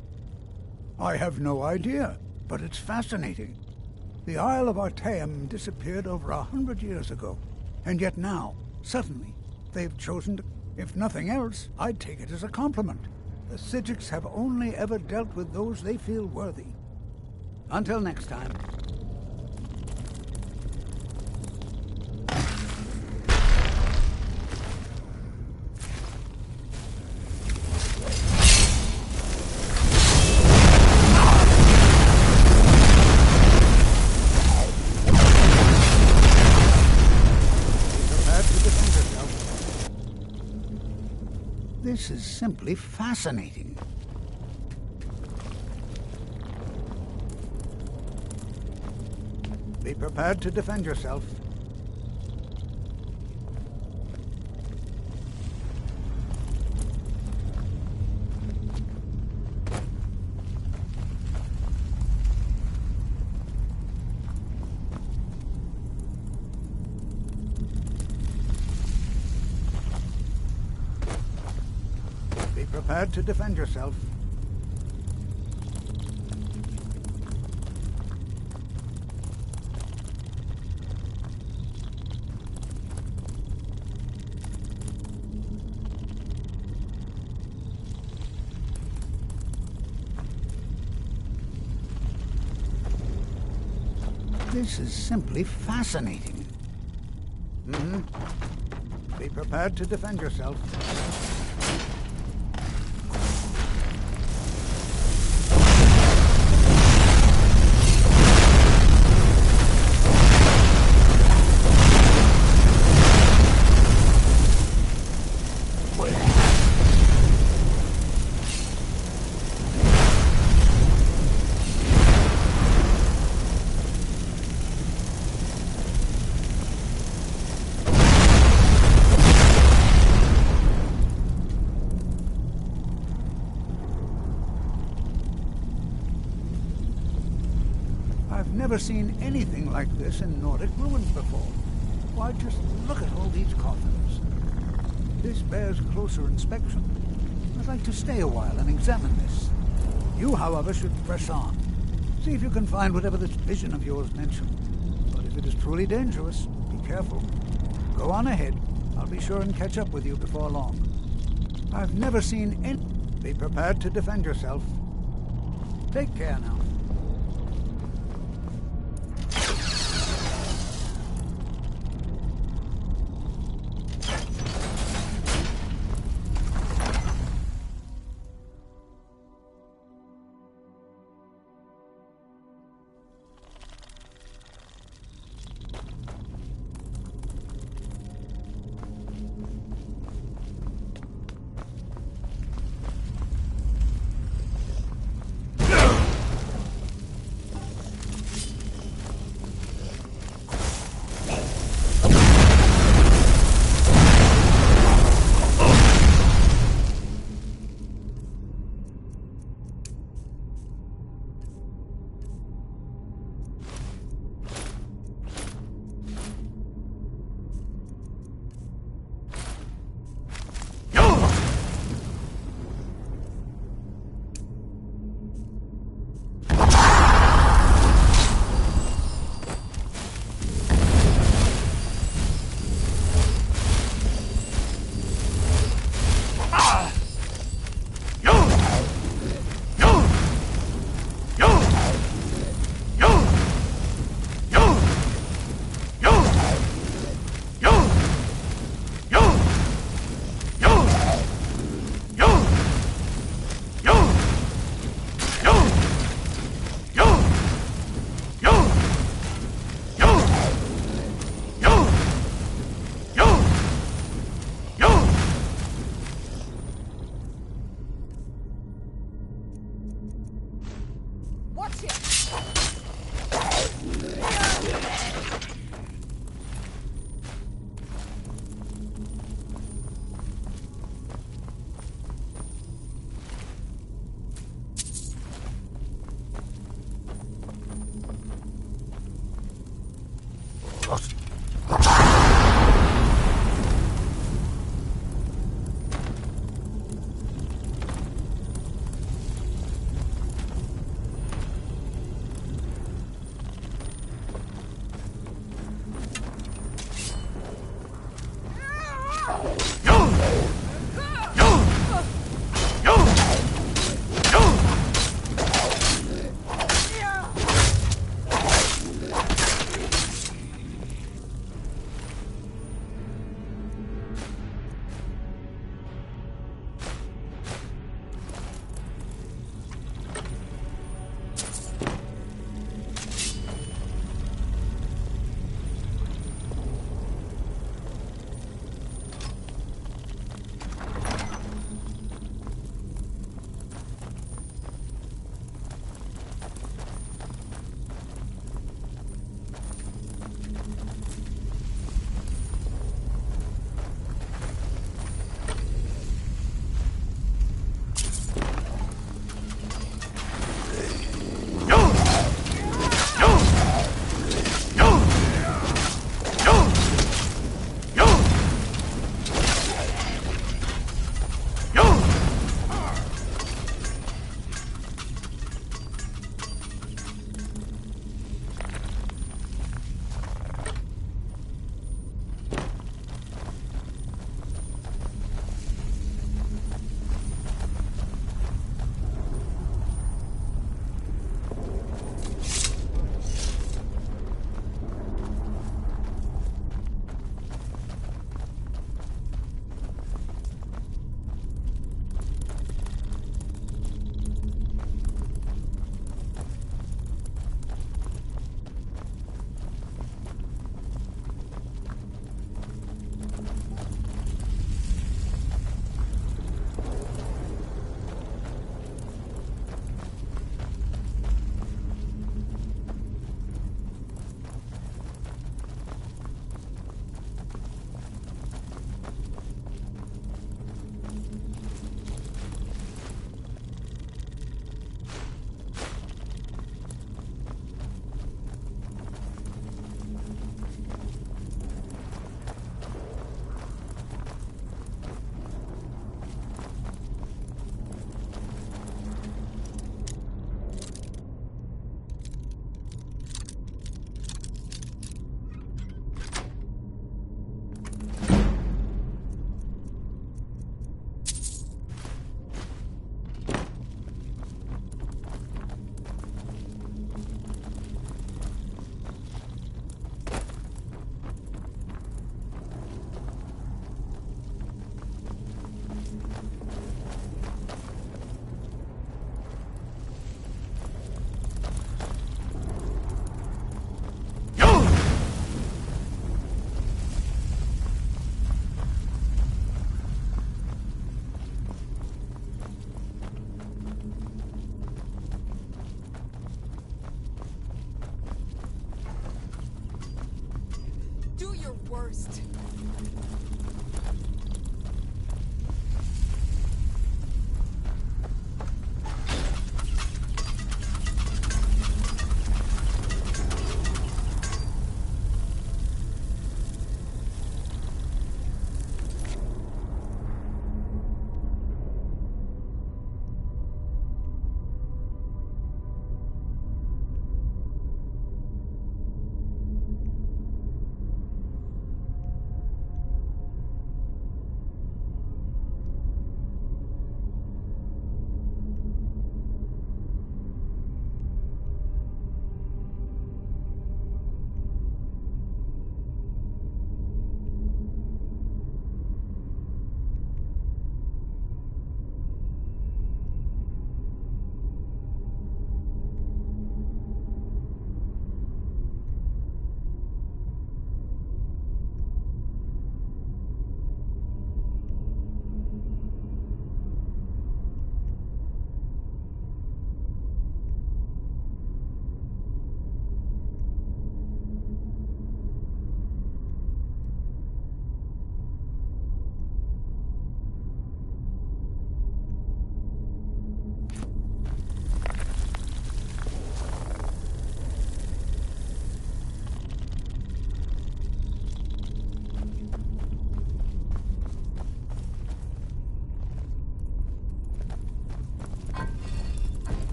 I have no idea, but it's fascinating. The Isle of Artaeum disappeared over 100 years ago, and yet now, suddenly, they've chosen to... If nothing else, I'd take it as a compliment. The Psijics have only ever dealt with those they feel worthy. Until next time. This is simply fascinating. Be prepared to defend yourself. Be prepared to defend yourself. This is simply fascinating. Be prepared to defend yourself. I've never seen anything like this in Nordic ruins before. Why, just look at all these coffins. This bears closer inspection. I'd like to stay a while and examine this. You, however, should press on. See if you can find whatever this vision of yours mentioned. But if it is truly dangerous, be careful. Go on ahead. I'll be sure and catch up with you before long. I've never seen any... Be prepared to defend yourself. Take care now.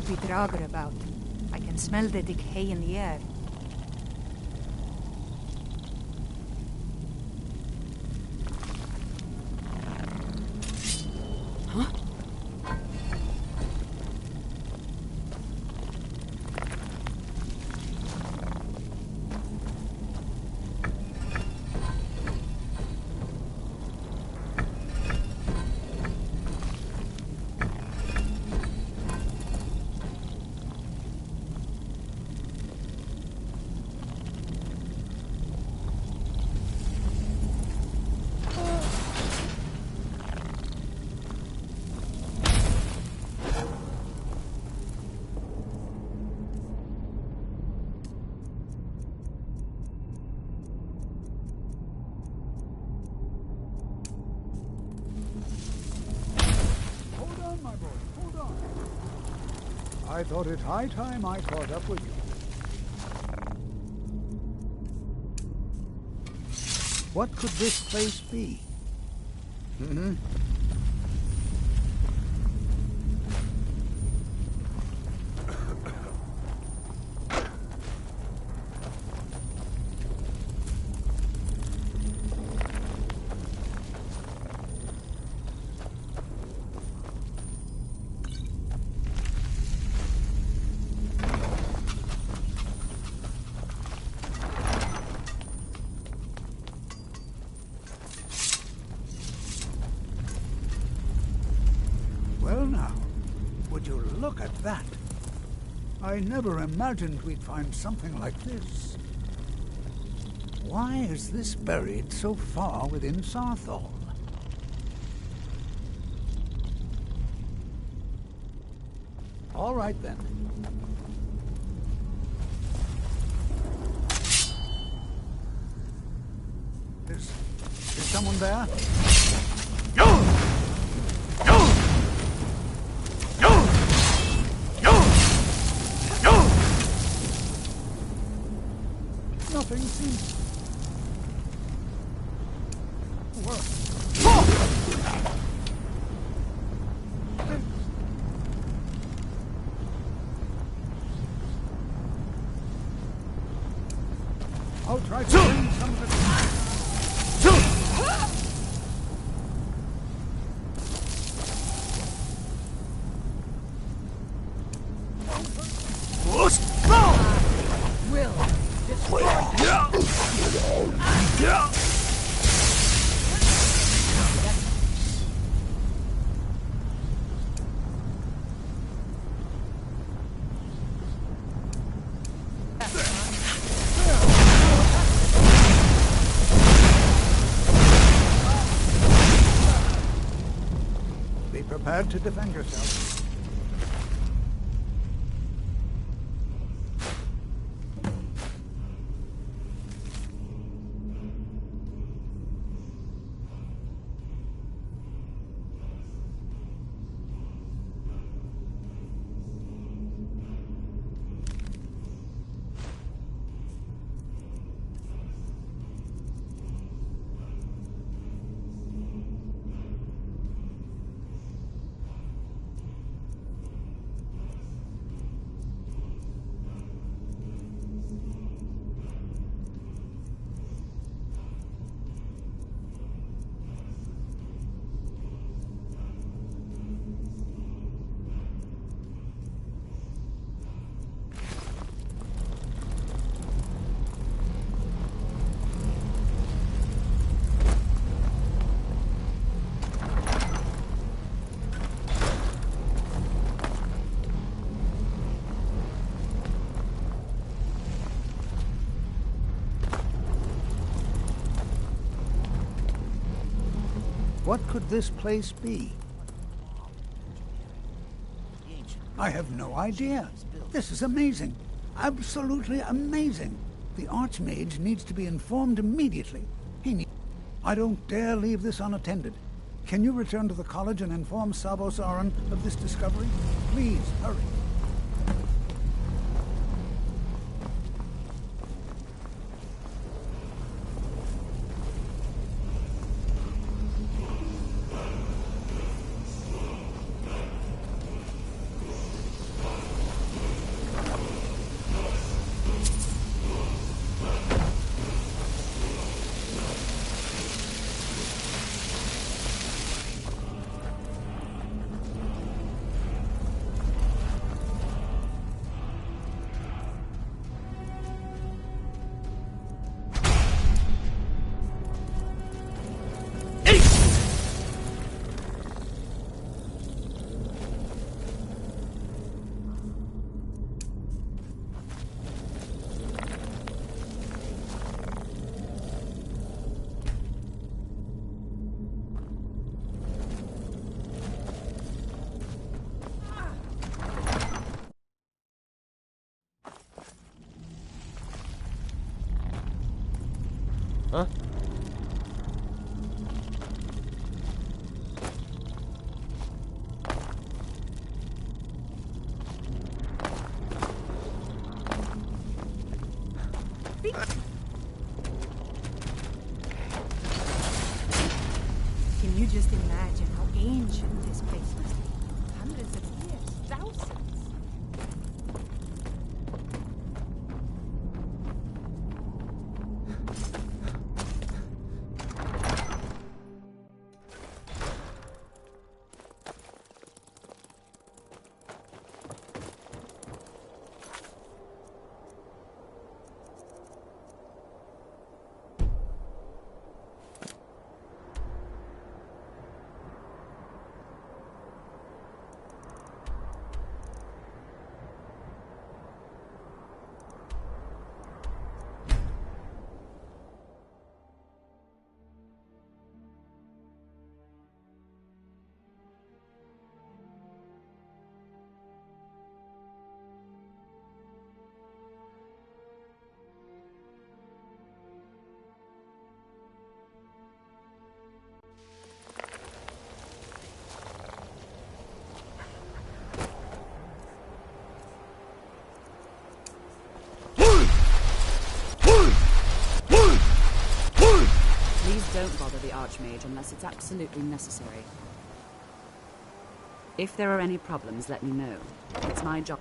be Draugr about. I can smell the decay in the air. I thought it high time I caught up with you. What could this place be? Mm-hmm. Well now, would you look at that? I never imagined we'd find something like this. Why is this buried so far within Sarthal? All right then. Is someone there? Nothing seems to work. I'll try to bring some of it. Will destroy Be prepared to defend yourself. What could this place be? I have no idea. This is amazing. Absolutely amazing. The Archmage needs to be informed immediately. I don't dare leave this unattended. Can you return to the college and inform Sabos Aran of this discovery? Please, hurry. Huh? Can you just imagine how ancient this place must be? Hundreds of years, thousands. Please don't bother the Archmage unless it's absolutely necessary. If there are any problems, let me know. It's my job.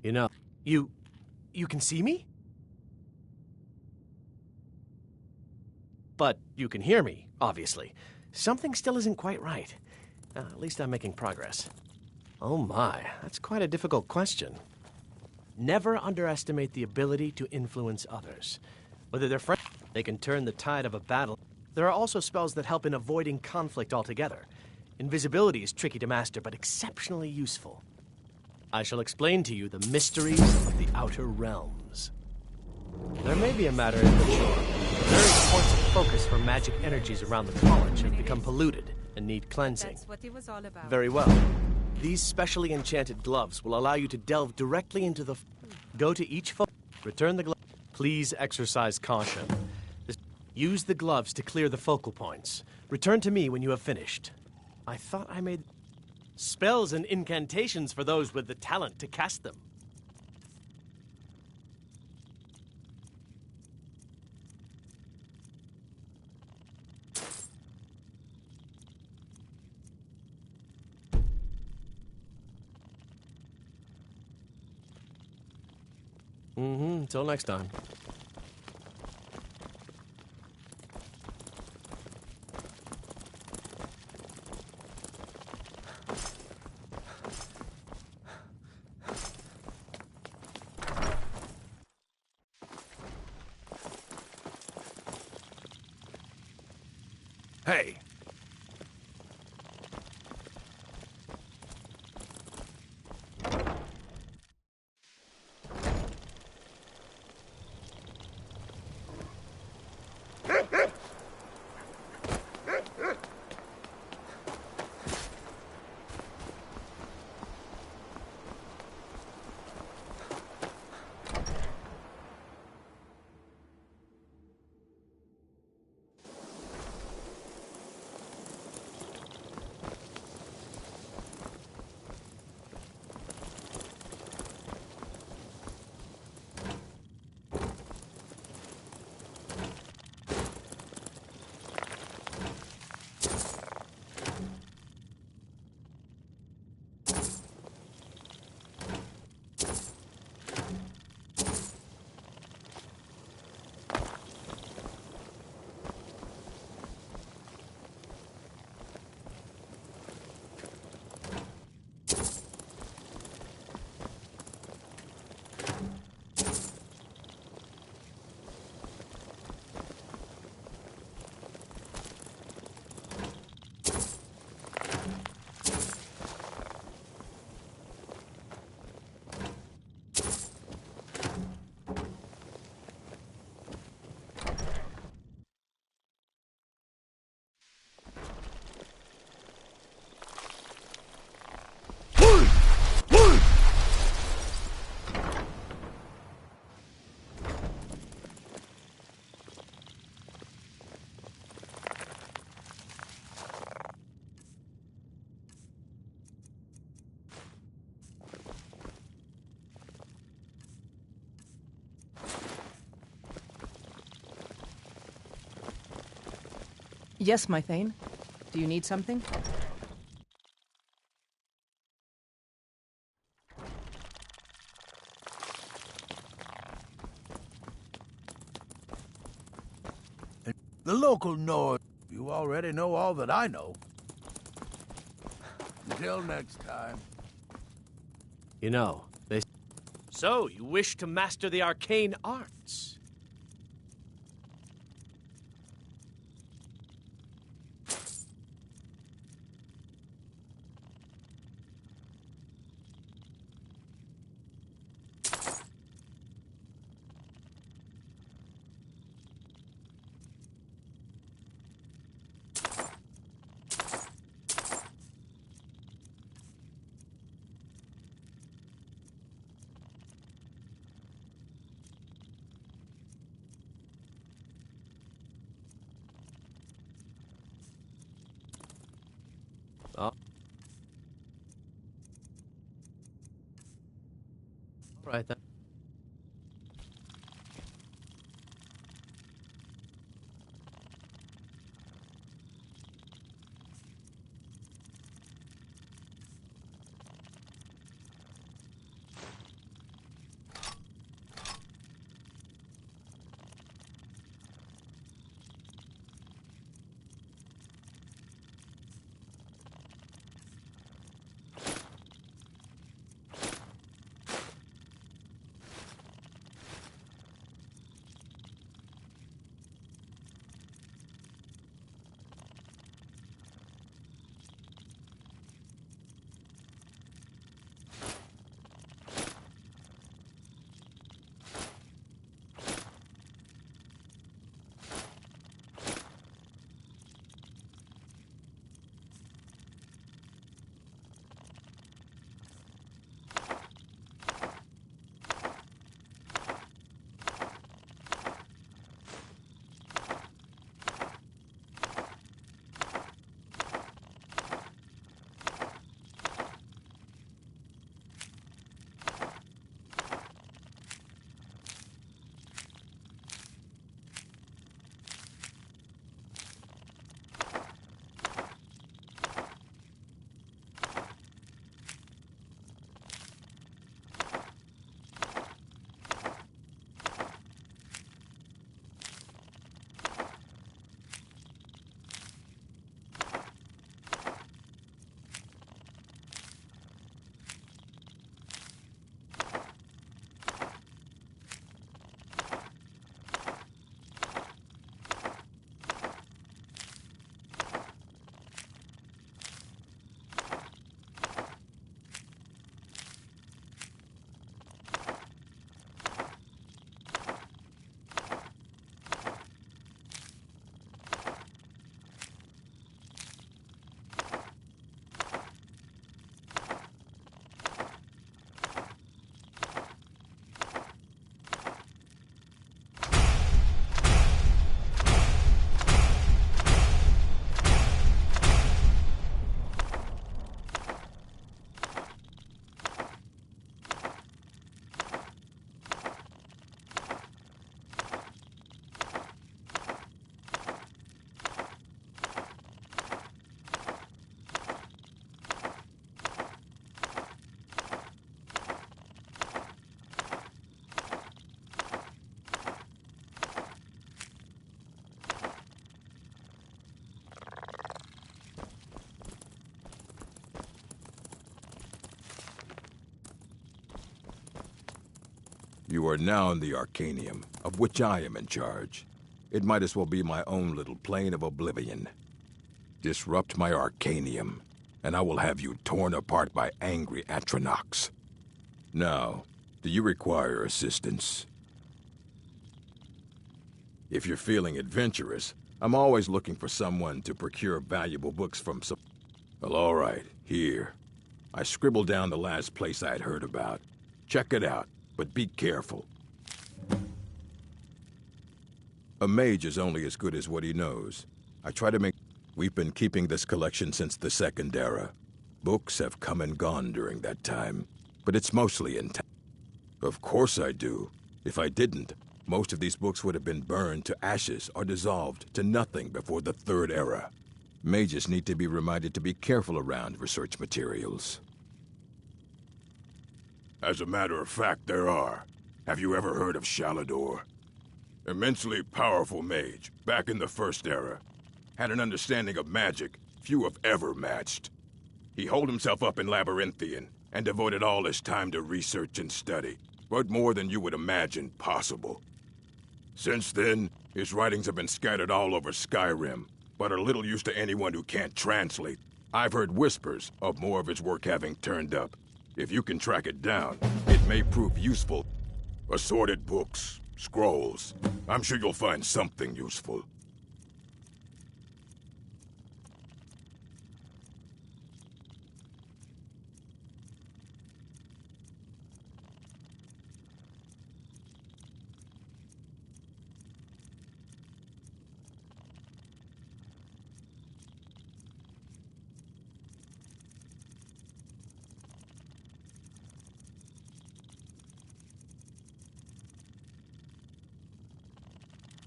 You know, you can see me? But you can hear me, obviously. Something still isn't quite right. At least I'm making progress. Oh my, that's quite a difficult question. Never underestimate the ability to influence others. Whether they're friends, they can turn the tide of a battle. There are also spells that help in avoiding conflict altogether. Invisibility is tricky to master, but exceptionally useful. I shall explain to you the mysteries of the Outer Realms. There may be a matter in which the various points of focus for magic energies around the college have become polluted and need cleansing. That's what it was all about. Very well. These specially enchanted gloves will allow you to delve directly into the... Go to each return the glove. Please exercise caution. Use the gloves to clear the focal points. Return to me when you have finished. I thought I made... Spells and incantations for those with the talent to cast them. Until next time. Hey. Yes, my Thane. Do you need something? The local Nord. You already know all that I know. Until next time. You know, they... So, you wish to master the arcane arts? Oh. All right, then. You are now in the Arcanium, of which I am in charge. It might as well be my own little plane of oblivion. Disrupt my Arcanium, and I will have you torn apart by angry Atronachs. Now, do you require assistance? If you're feeling adventurous, I'm always looking for someone to procure valuable books from some... Well, all right, here. I scribbled down the last place I'd heard about. Check it out, but be careful. A mage is only as good as what he knows. I try to make... We've been keeping this collection since the Second Era. Books have come and gone during that time, but it's mostly intact. Of course I do. If I didn't, most of these books would have been burned to ashes or dissolved to nothing before the Third Era. Mages need to be reminded to be careful around research materials. As a matter of fact, there are. Have you ever heard of Shalador? Immensely powerful mage, back in the First Era. Had an understanding of magic few have ever matched. He holed himself up in Labyrinthian and devoted all his time to research and study, but more than you would imagine possible. Since then, his writings have been scattered all over Skyrim, but are little use to anyone who can't translate. I've heard whispers of more of his work having turned up. If you can track it down, it may prove useful. Assorted books, scrolls. I'm sure you'll find something useful.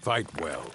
Fight well.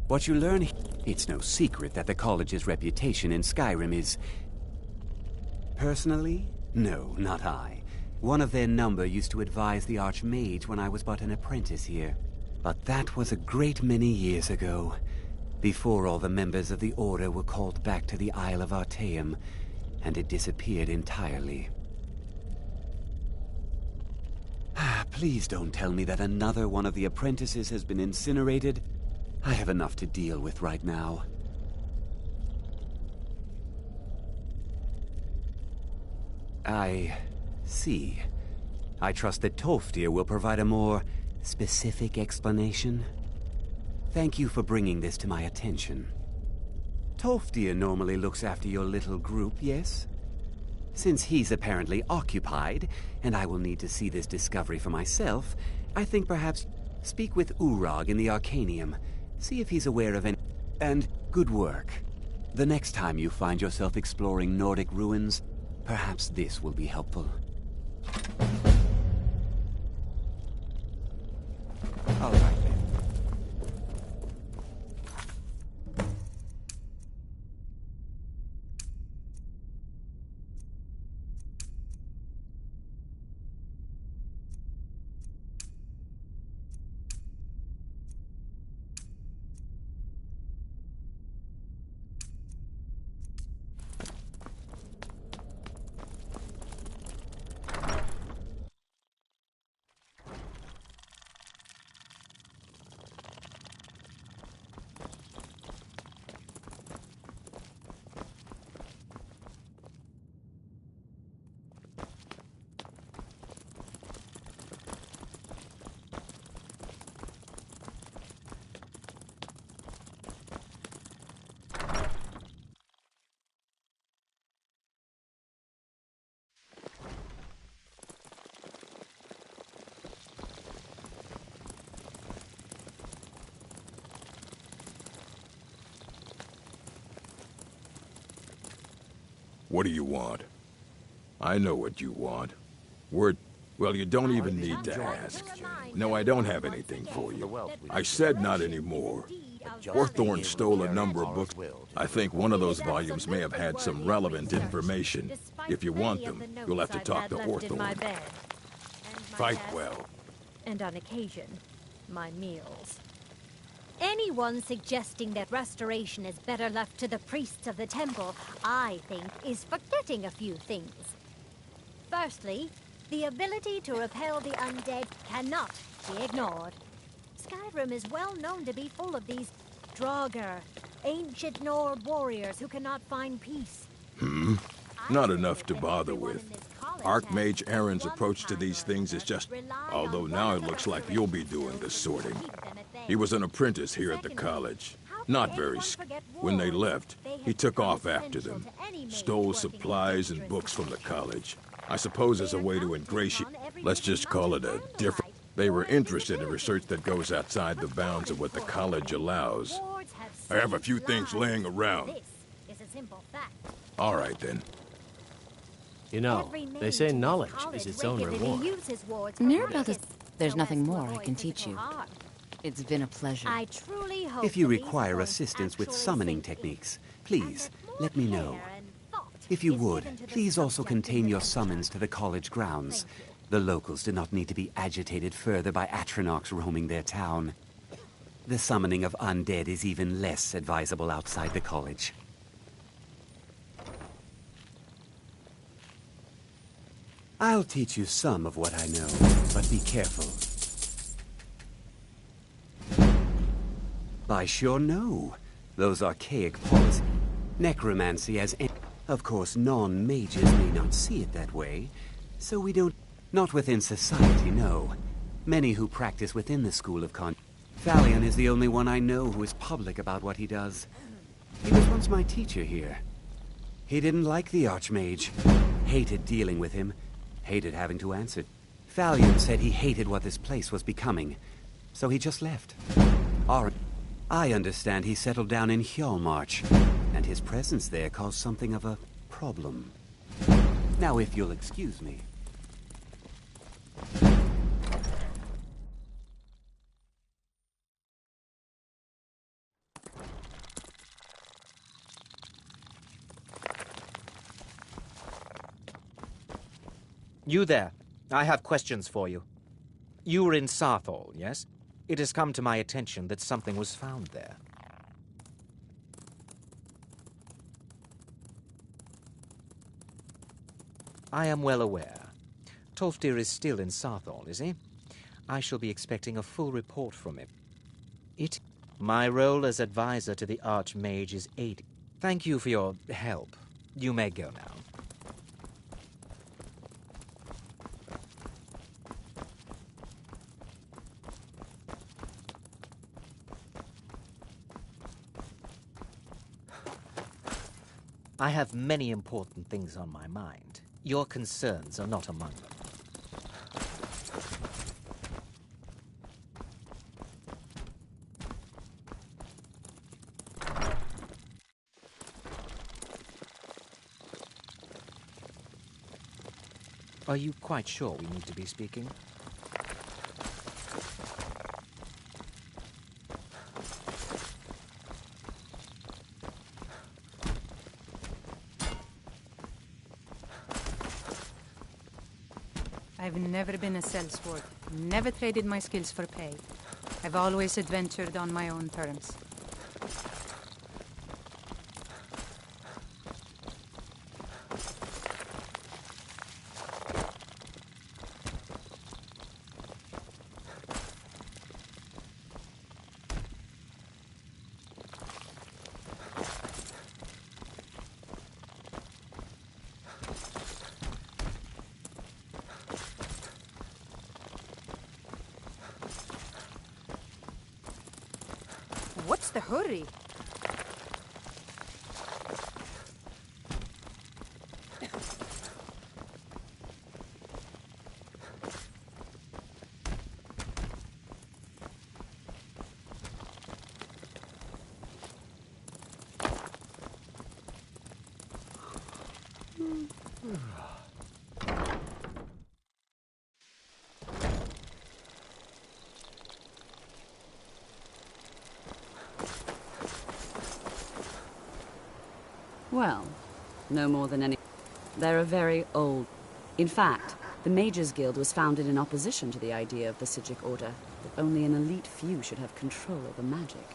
What you learn... It's no secret that the college's reputation in Skyrim is... Personally? No, not I. One of their number used to advise the Archmage when I was but an apprentice here. But that was a great many years ago, before all the members of the Order were called back to the Isle of Artaeum, and it disappeared entirely. Please don't tell me that another one of the apprentices has been incinerated. I have enough to deal with right now. I see. I trust that Tolfdir will provide a more specific explanation. Thank you for bringing this to my attention. Tolfdir normally looks after your little group, yes? Since he's apparently occupied, and I will need to see this discovery for myself, I think perhaps speak with Urag in the Arcanium. See if he's aware of any... And good work. The next time you find yourself exploring Nordic ruins, perhaps this will be helpful. All right. What do you want? I know what you want. Well, you don't even need to ask. No, I don't have anything for you. I said not anymore. Hawthorne stole a number of books. I think one of those volumes may have had some relevant information. If you want them, you'll have to talk to Hawthorne. Fight well. And on occasion, my meals. Anyone suggesting that restoration is better left to the priests of the temple, I think, is forgetting a few things. Firstly, the ability to repel the undead cannot be ignored. Skyrim is well known to be full of these Draugr, ancient Nord warriors who cannot find peace. Not enough to bother with. Archmage Aaron's approach to these things is just... Although now it looks like you'll be doing the sorting. He was an apprentice here at the college. Not very When they left, he took off after them. Stole supplies and books from the college. I suppose as a way to ingratiate... Let's just call it a different... They were interested in research that goes outside the bounds of what the college allows. I have a few things laying around. All right, then. You know, they say knowledge is its own reward. Mirabelle, there's nothing more I can teach you. It's been a pleasure. If you require assistance with summoning techniques, please, let me know. If you would, please also contain your summons to the college grounds. The locals do not need to be agitated further by Atronachs roaming their town. The summoning of undead is even less advisable outside the college. I'll teach you some of what I know, but be careful. I sure know. Those archaic policies. Necromancy as... Of course, non-mages may not see it that way, so we don't... Not within society, no. Many who practice within the school of Thalion is the only one I know who is public about what he does. He was once my teacher here. He didn't like the Archmage. Hated dealing with him. Hated having to answer. Thalion said he hated what this place was becoming, so he just left. I understand he settled down in Hjalmarch, and his presence there caused something of a problem. Now, if you'll excuse me. You there. I have questions for you. You were in Sarthal, yes? It has come to my attention that something was found there. I am well aware. Tolfdir is still in Sarthal, is he? I shall be expecting a full report from him. My role as advisor to the Archmage is aid. Thank you for your help. You may go now. I have many important things on my mind. Your concerns are not among them. Are you quite sure we need to be speaking? I've never been a sellsword, never traded my skills for pay. I've always adventured on my own terms. What's the hurry? Well, no more than any... They're a very old... In fact, the Mages Guild was founded in opposition to the idea of the Psijic Order, that only an elite few should have control over magic.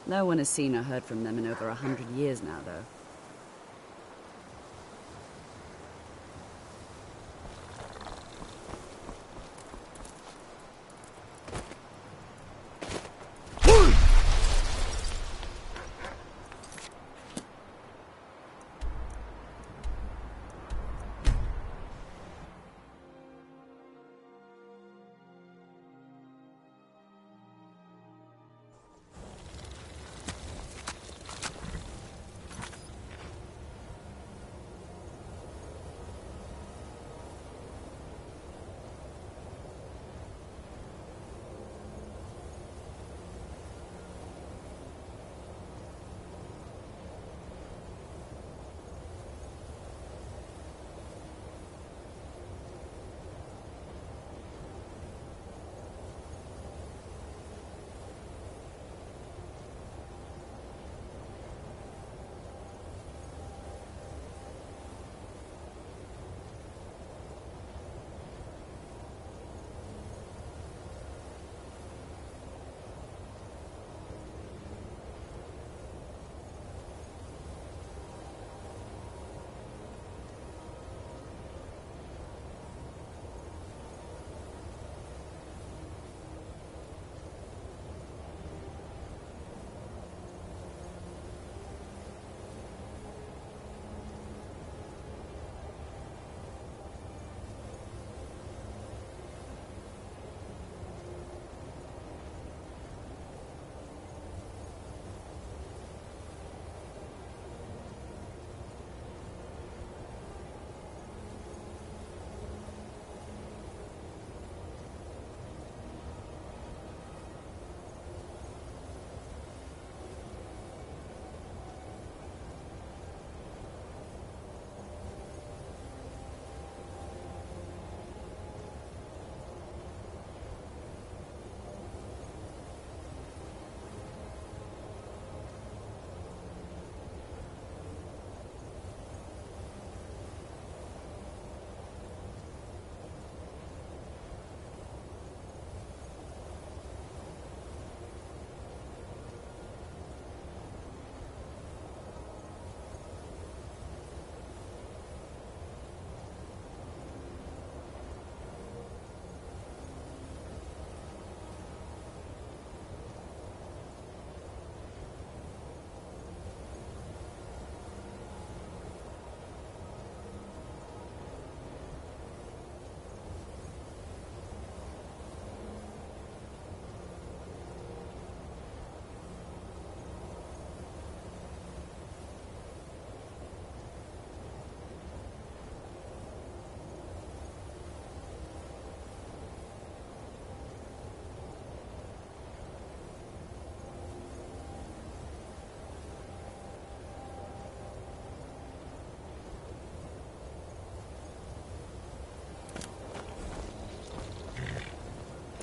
No one has seen or heard from them in over 100 years now, though.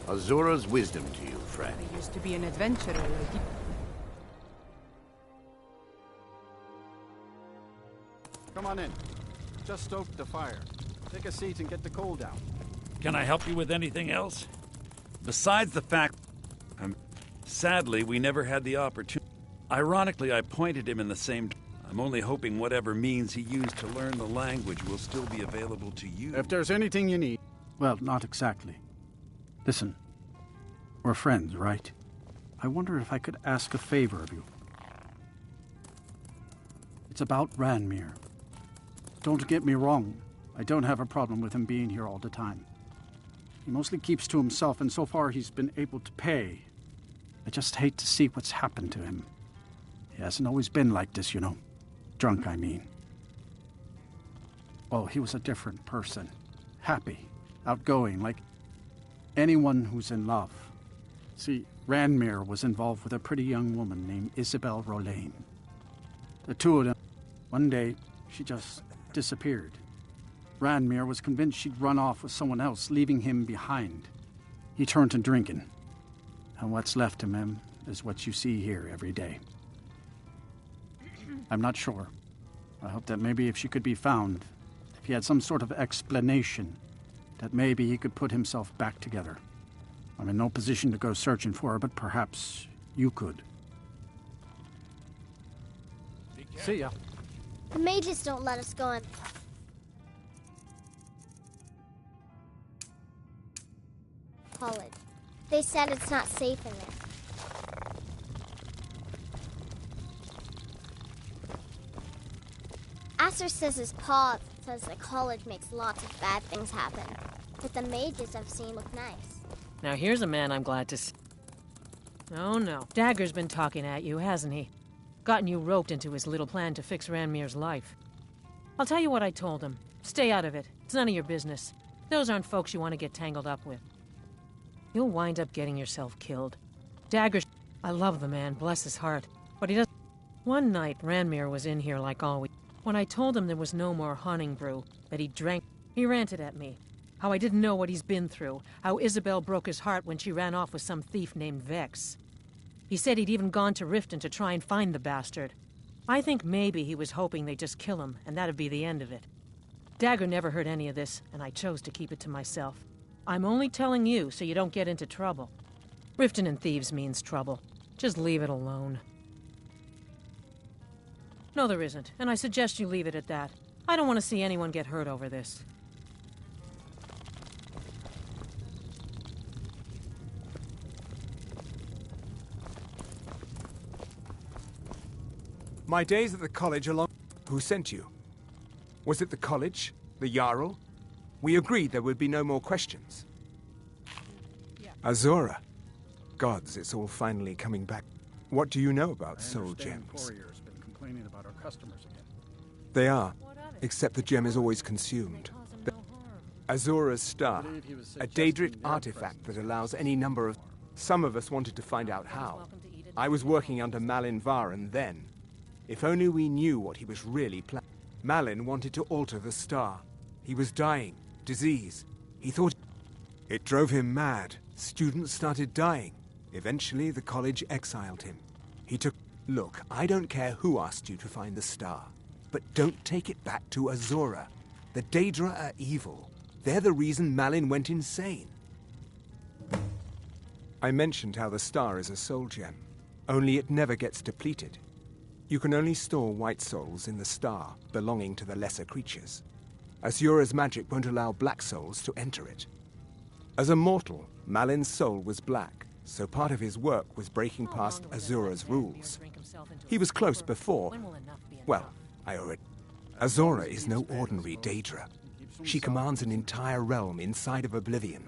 Azura's wisdom to you, friend. I used to be an adventurer like you. Come on in. Just stoked the fire. Take a seat and get the coal down. Can I help you with anything else? Besides the fact... sadly, we never had the opportunity. Ironically, I pointed him in the same... I'm only hoping whatever means he used to learn the language will still be available to you. If there's anything you need... Well, not exactly. Listen, we're friends, right? I wonder if I could ask a favor of you. It's about Ranmir. Don't get me wrong. I don't have a problem with him being here all the time. He mostly keeps to himself, and so far he's been able to pay. I just hate to see what's happened to him. He hasn't always been like this, you know. Drunk, I mean. Well, he was a different person. Happy, outgoing, like anyone who's in love. See, Ranmir was involved with a pretty young woman named Isabel Rolaine. The two of them, one day, she just disappeared. Ranmir was convinced she'd run off with someone else, leaving him behind. He turned to drinking. And what's left of him is what you see here every day. I'm not sure. I hope that maybe if she could be found, if he had some sort of explanation, that maybe he could put himself back together. I'm in no position to go searching for her, but perhaps you could. See ya. The mages don't let us go in. College. They said it's not safe in there. Asser says his pa says the college makes lots of bad things happen, but the mages I've seen look nice. Now here's a man I'm glad to see. Oh no, Dagger's been talking at you, hasn't he? Gotten you roped into his little plan to fix Ranmir's life. I'll tell you what I told him. Stay out of it. It's none of your business. Those aren't folks you want to get tangled up with. You'll wind up getting yourself killed. Dagger, I love the man, bless his heart, but he doesn't. One night, Ranmir was in here like always. When I told him there was no more hunting brew, that he drank, he ranted at me. How I didn't know what he's been through, how Isabel broke his heart when she ran off with some thief named Vex. He said he'd even gone to Riften to try and find the bastard. I think maybe he was hoping they'd just kill him, and that'd be the end of it. Dagger never heard any of this, and I chose to keep it to myself. I'm only telling you so you don't get into trouble. Riften and thieves means trouble. Just leave it alone. No, there isn't, and I suggest you leave it at that. I don't want to see anyone get hurt over this. My days at the college are long. Who sent you? Was it the college? The Jarl? We agreed there would be no more questions. Azora. Gods, it's all finally coming back. What do you know about soul gems? Courier's been complaining about our customers again. They are, except the gem is always consumed. Azora's Star, a Daedric artifact that allows any number of... Some of us wanted to find out how. I was working under Malin Varen then. If only we knew what he was really planning. Malin wanted to alter the star. He was dying. Disease. He thought... It drove him mad. Students started dying. Eventually, the college exiled him. He took... Look, I don't care who asked you to find the star, but don't take it back to Azora. The Daedra are evil. They're the reason Malin went insane. I mentioned how the star is a soul gem, only it never gets depleted. You can only store white souls in the star, belonging to the lesser creatures. Azora's magic won't allow black souls to enter it. As a mortal, Malin's soul was black, so part of his work was breaking past Azora's rules. He was close before. Well, I already... Azora is no ordinary Daedra. She commands an entire realm inside of Oblivion.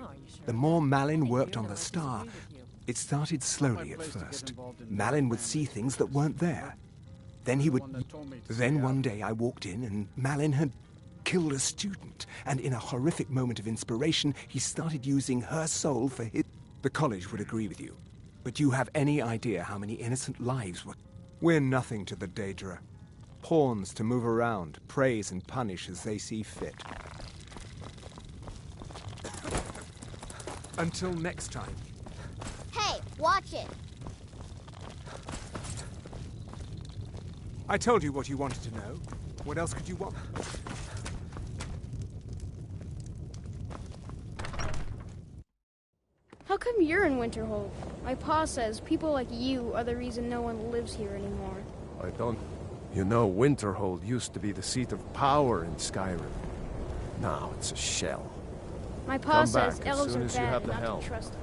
The more Malin worked on the star, it started slowly at first. Malin would see things that weren't there. Then he would... Then one day I walked in and Malin had killed a student, and in a horrific moment of inspiration, he started using her soul for his... The college would agree with you, but do you have any idea how many innocent lives were... We're nothing to the Daedra. Pawns to move around, praise and punish as they see fit. Until next time. Hey, watch it! I told you what you wanted to know. What else could you want? How come you're in Winterhold? My pa says people like you are the reason no one lives here anymore. I don't... You know, Winterhold used to be the seat of power in Skyrim. Now it's a shell. My pa Come says back as elves soon are as you bad have the not help. to trust them.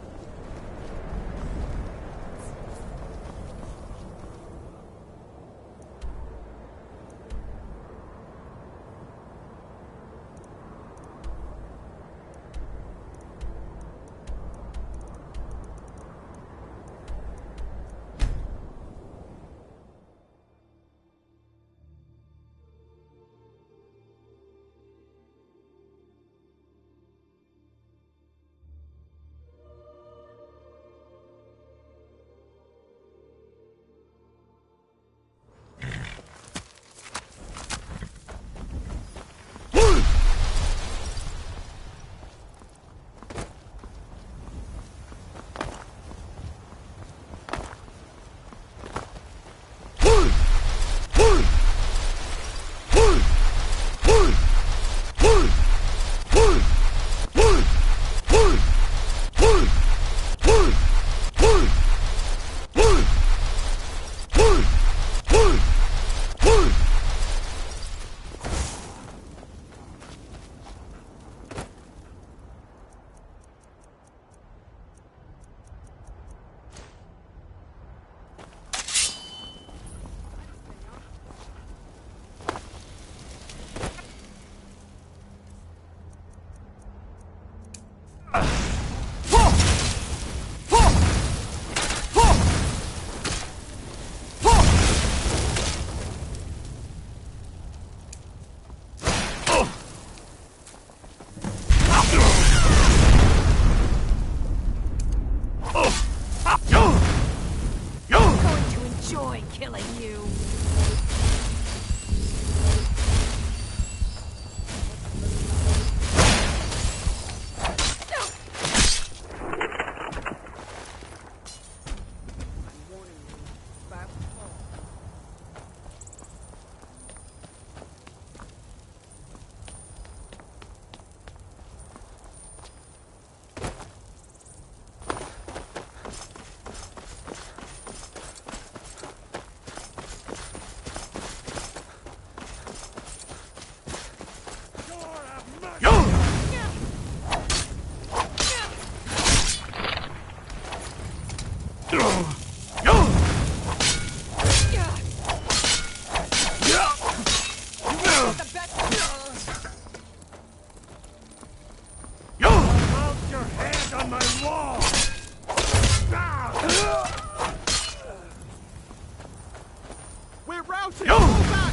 Mount your hand on my wall! We're routed! Go back!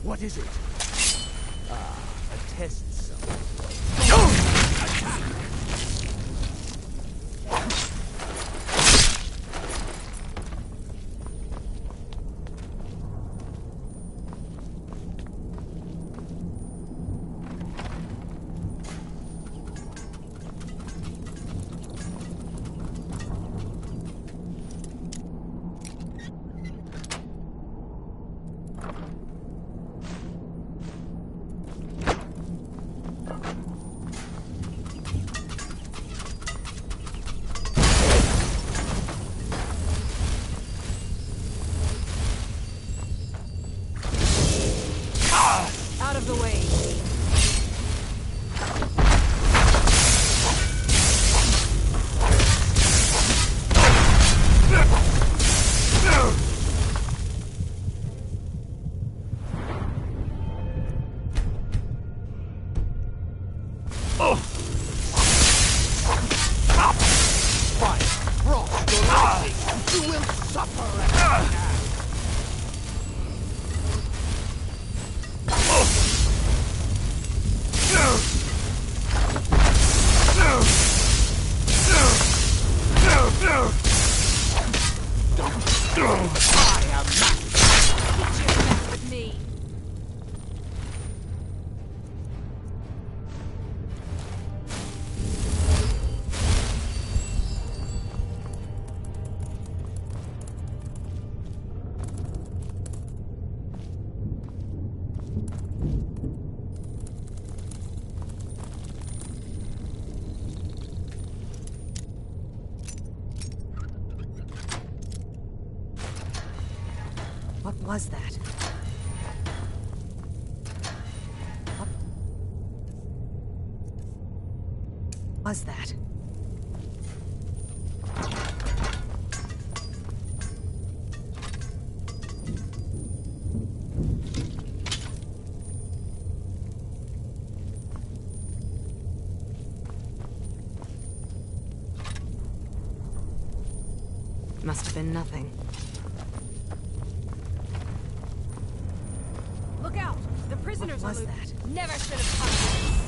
What is it? A test cell. Out of the way. Fire! Frost! Or lightning! You will suffer at my hand! I am Matt! Get your back with me. What was that? What was that? Must have been nothing. Look out! The prisoners What are was loose. that? Never should have come.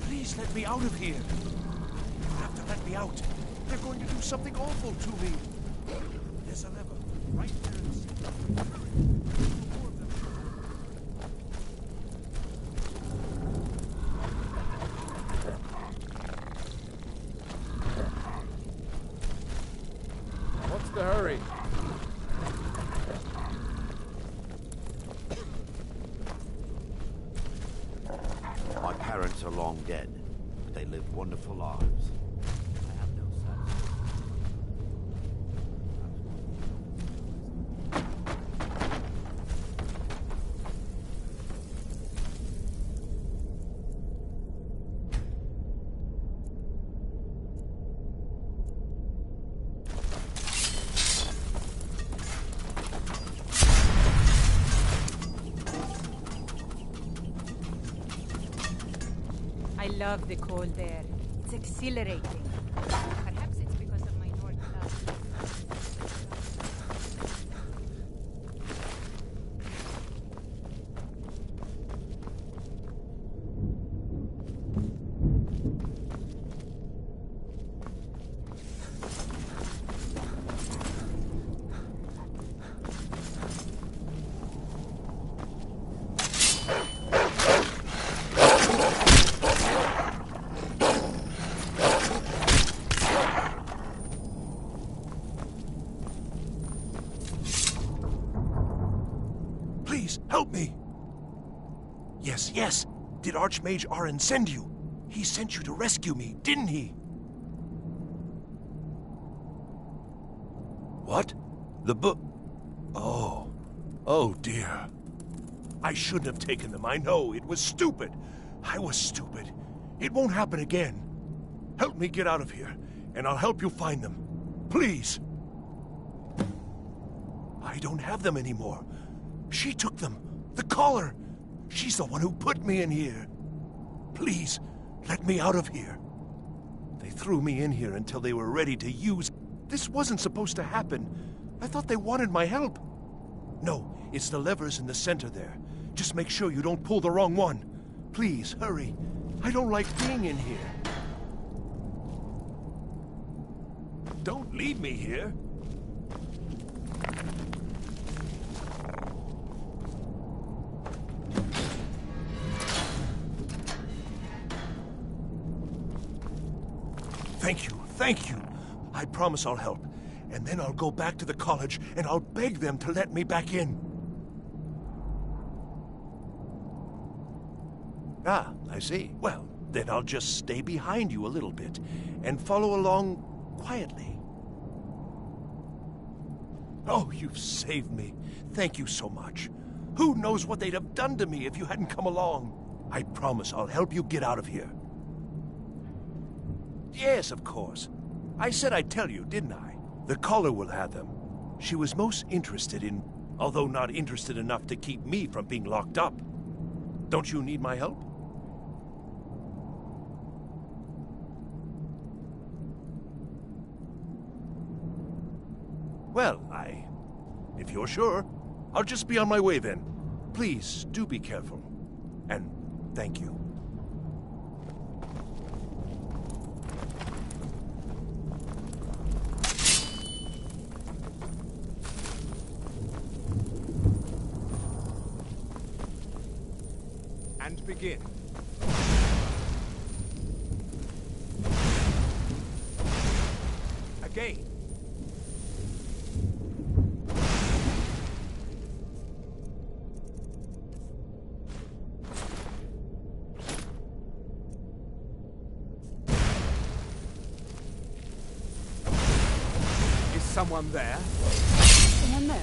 Please let me out of here. You have to let me out. They're going to do something awful to me. There's a lever right there in the center. More of them. to hurry. My parents are long dead, but they lived wonderful lives. I have no son. I love the cold air. It's exhilarating. Perhaps it's because of my North Please, help me! Yes, yes! Did Archmage Arin send you? He sent you to rescue me, didn't he? What? The book? Oh. Oh, dear. I shouldn't have taken them, I know. It was stupid. I was stupid. It won't happen again. Help me get out of here, and I'll help you find them. Please! I don't have them anymore. She took them. The collar. She's the one who put me in here. Please, let me out of here. They threw me in here until they were ready to use. This wasn't supposed to happen. I thought they wanted my help. No, it's the levers in the center there. Just make sure you don't pull the wrong one. Please, hurry. I don't like being in here. Don't leave me here. Thank you. I promise I'll help. And then I'll go back to the college and I'll beg them to let me back in. Ah, I see. Well, then I'll just stay behind you a little bit and follow along quietly. Oh, you've saved me. Thank you so much. Who knows what they'd have done to me if you hadn't come along? I promise I'll help you get out of here. Yes, of course. I said I'd tell you, didn't I? The caller will have them. She was most interested in, although not interested enough to keep me from being locked up. Don't you need my help? Well, if you're sure, I'll just be on my way then. Please, do be careful. And thank you. And begin. Again. Is someone there? Someone there?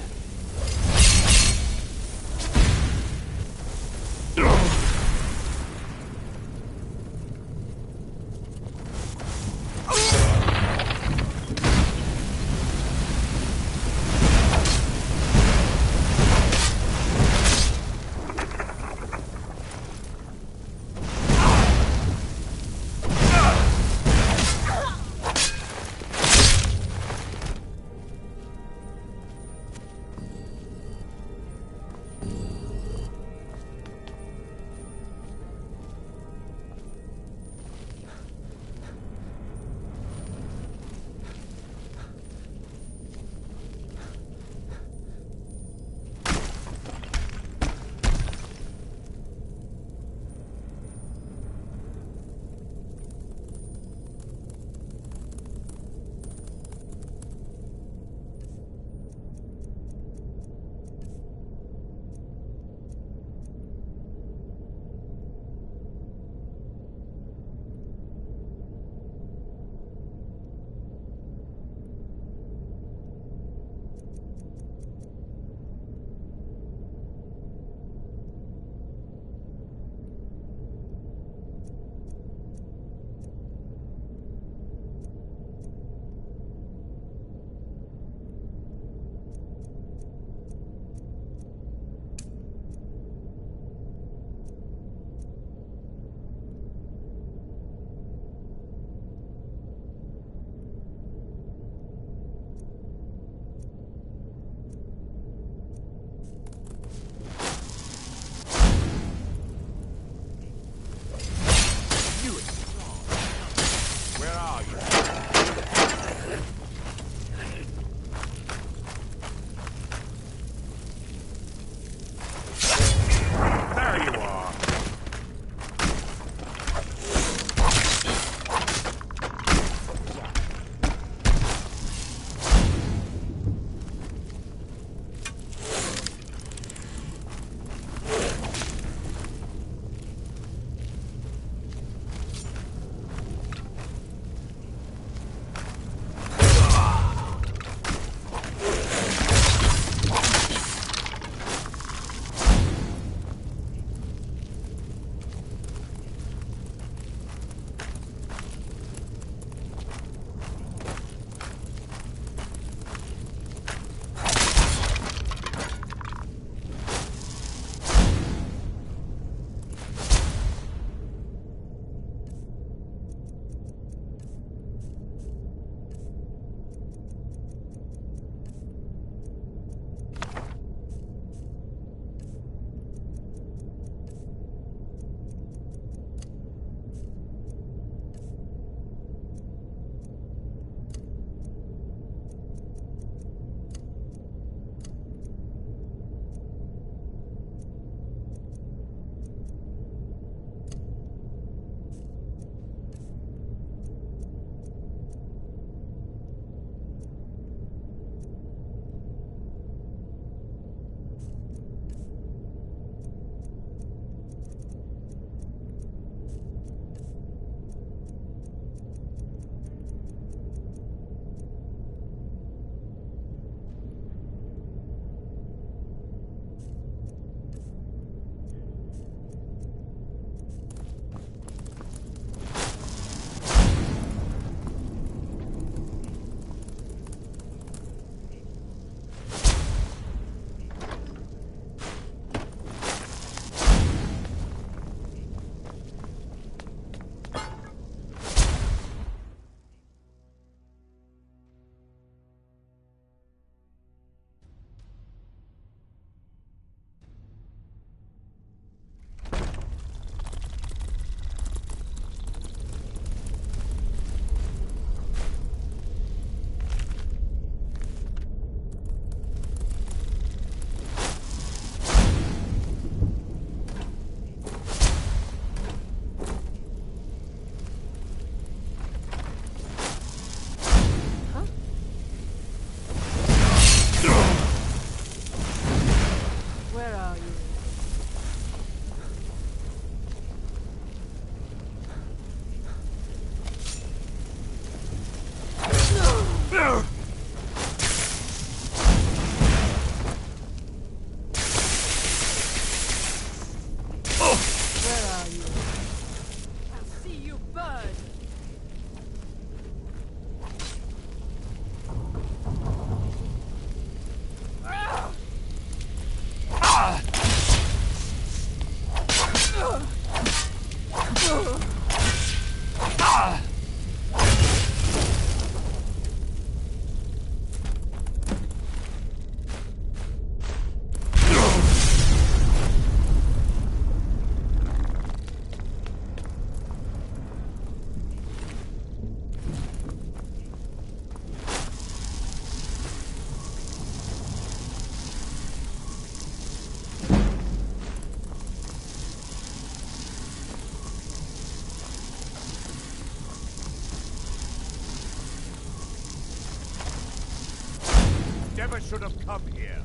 never should have come here.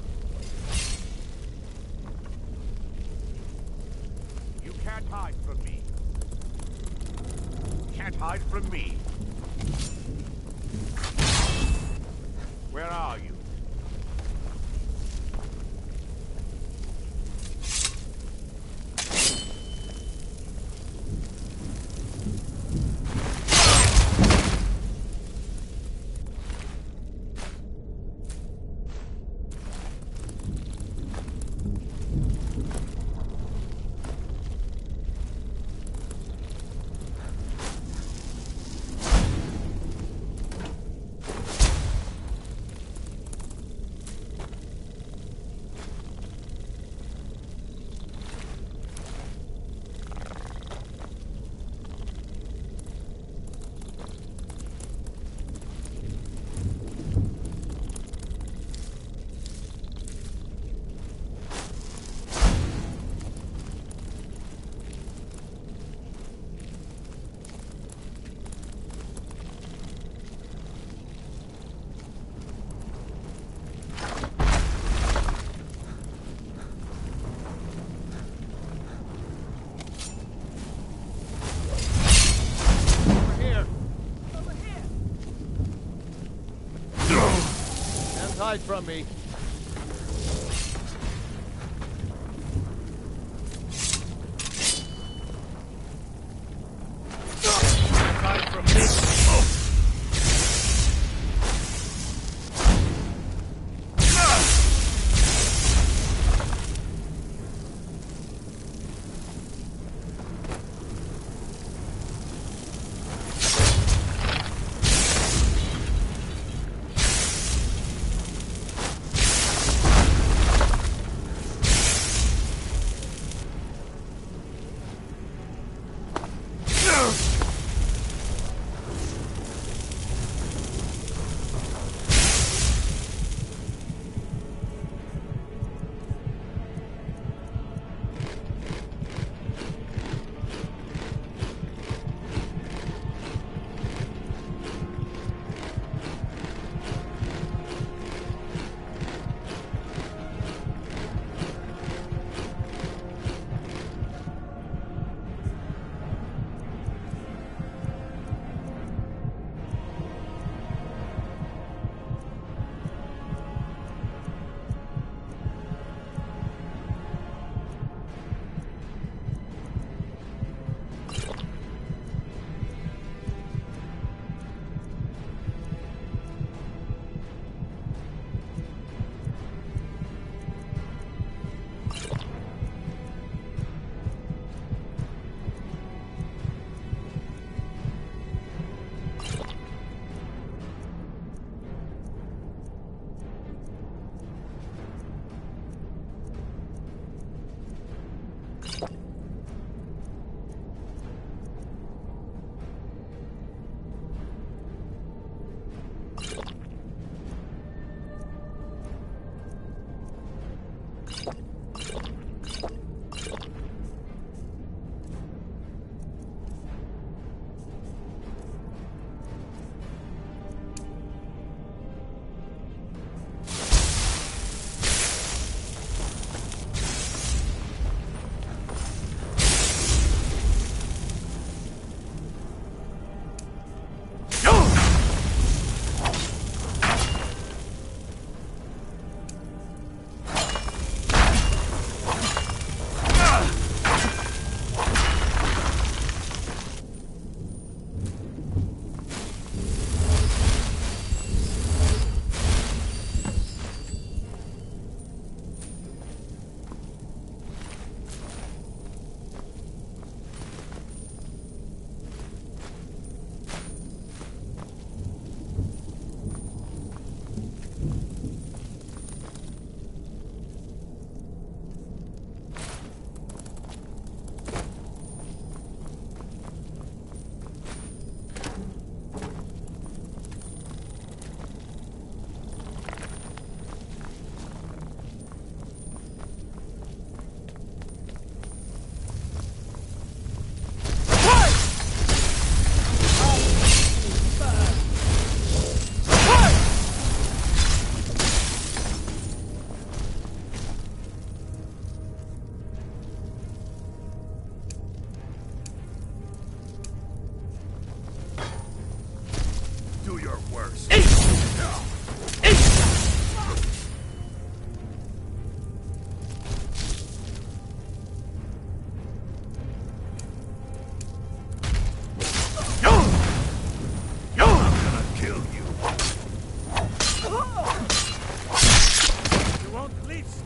You can't hide from me. Can't hide from me. Where are you? Hide from me. Hide from me.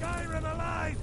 Skyrim alive!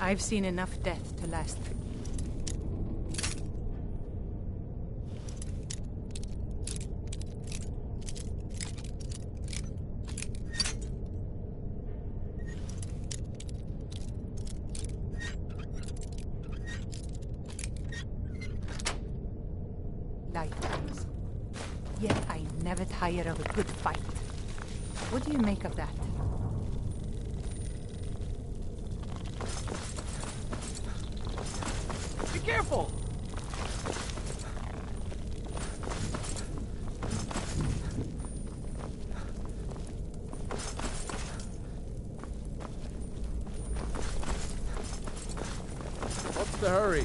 I've seen enough death to last. Lifetimes. Yet I never tire of a good fight. What do you make of that? Be careful! What's the hurry?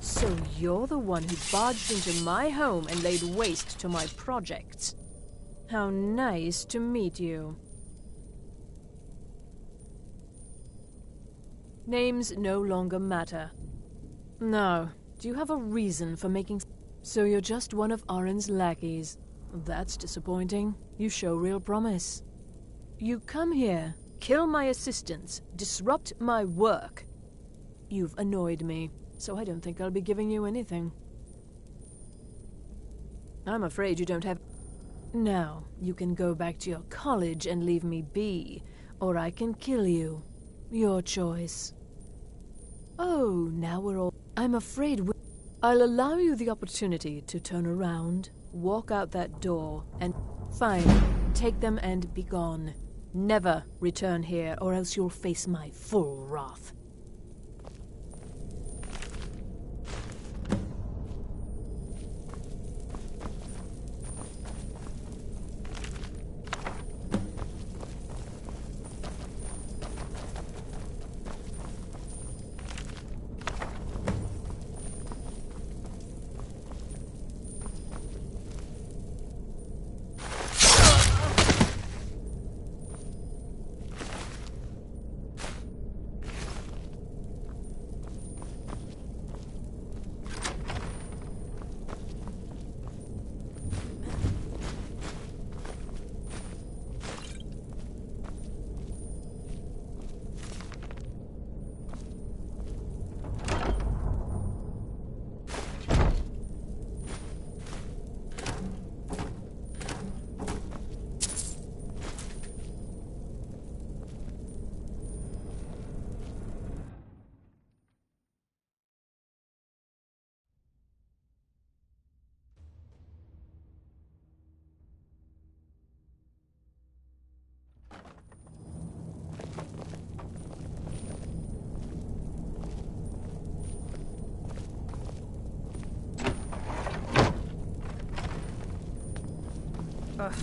So you're the one who barged into my home and laid waste to my projects. How nice to meet you. Names no longer matter. Now, do you have a reason for making... So you're just one of Arin's lackeys. That's disappointing. You show real promise. You come here, kill my assistants, disrupt my work. You've annoyed me, so I don't think I'll be giving you anything. I'm afraid you don't have... Now, you can go back to your college and leave me be, or I can kill you. Your choice. Oh, now we're all... I'm afraid I'll allow you the opportunity to turn around, walk out that door, and... Fine, take them and be gone. Never return here, or else you'll face my full wrath. Ugh,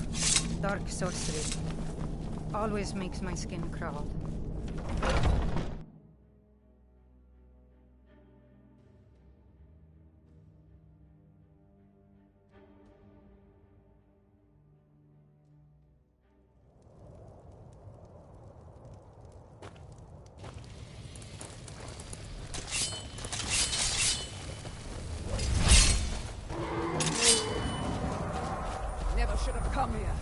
dark sorcery. Always makes my skin crawl. Never should have come here.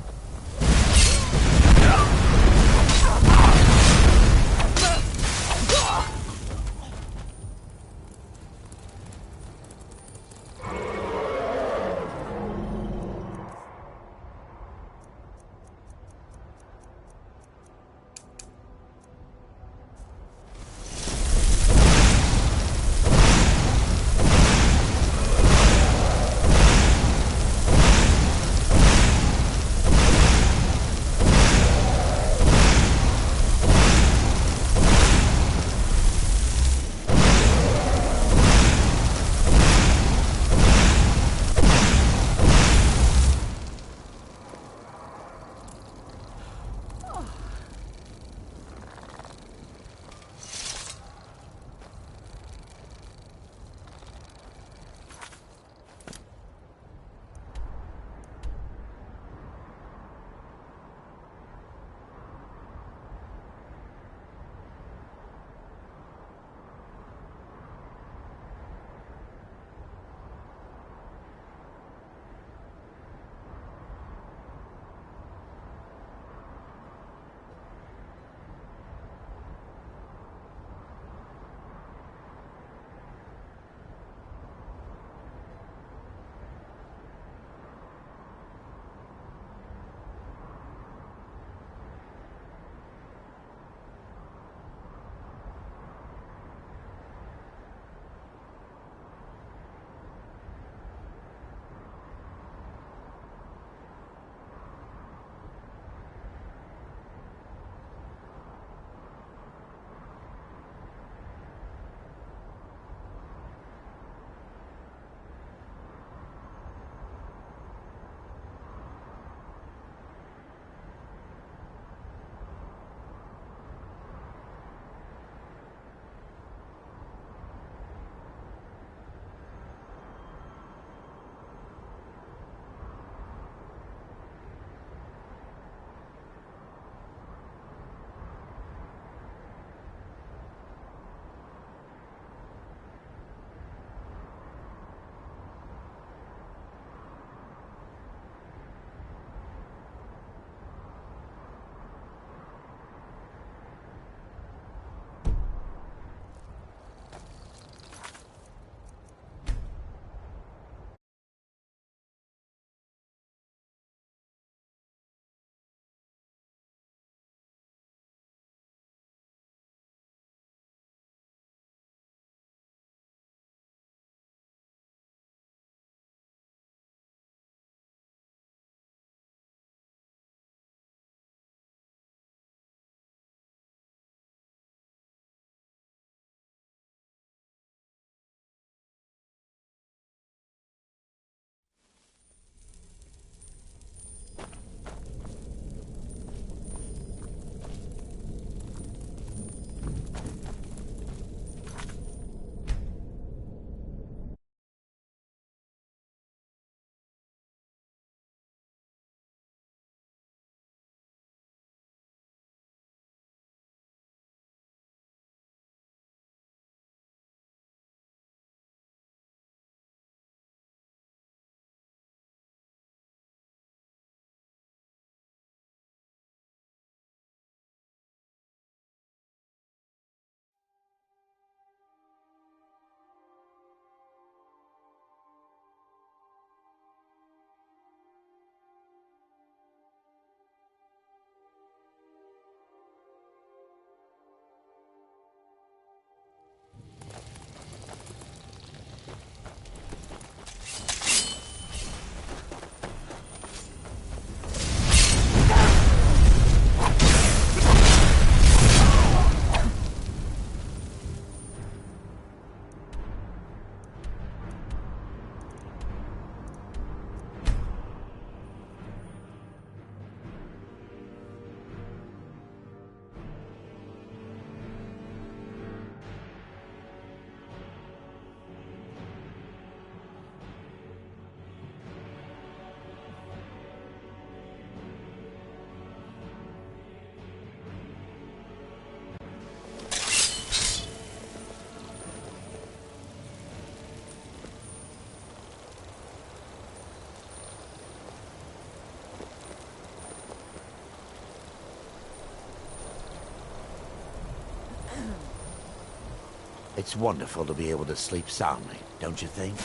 It's wonderful to be able to sleep soundly, don't you think?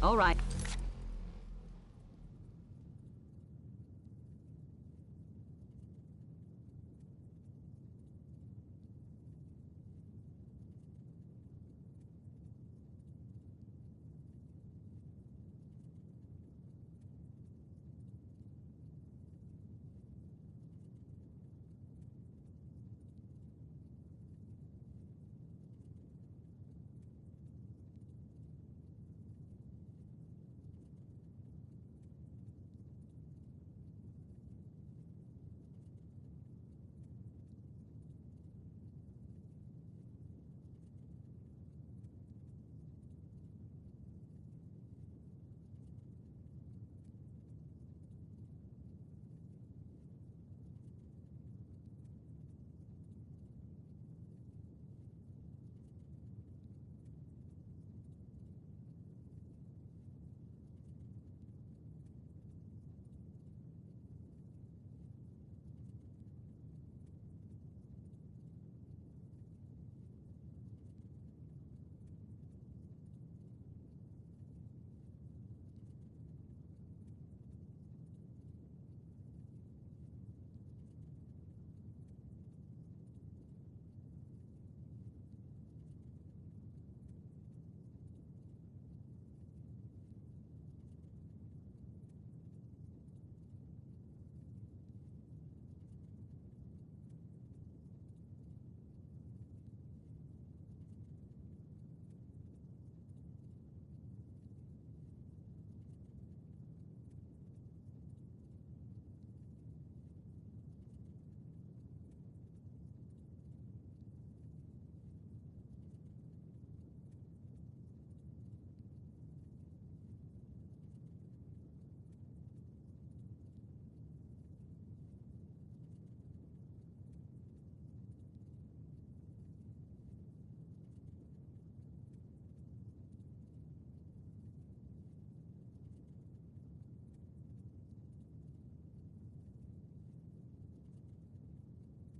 All right.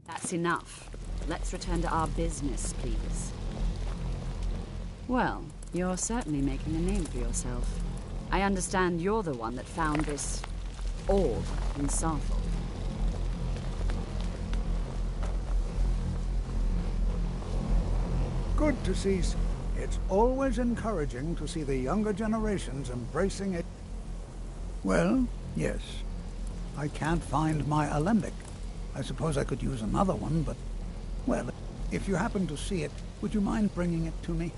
That's enough. Let's return to our business, please. Well, you're certainly making a name for yourself. I understand you're the one that found this orb in Sarthal. Good to see. It's always encouraging to see the younger generations embracing it. Well, yes. I can't find my alembic. I suppose I could use another one, but... Well, if you happen to see it, would you mind bringing it to me?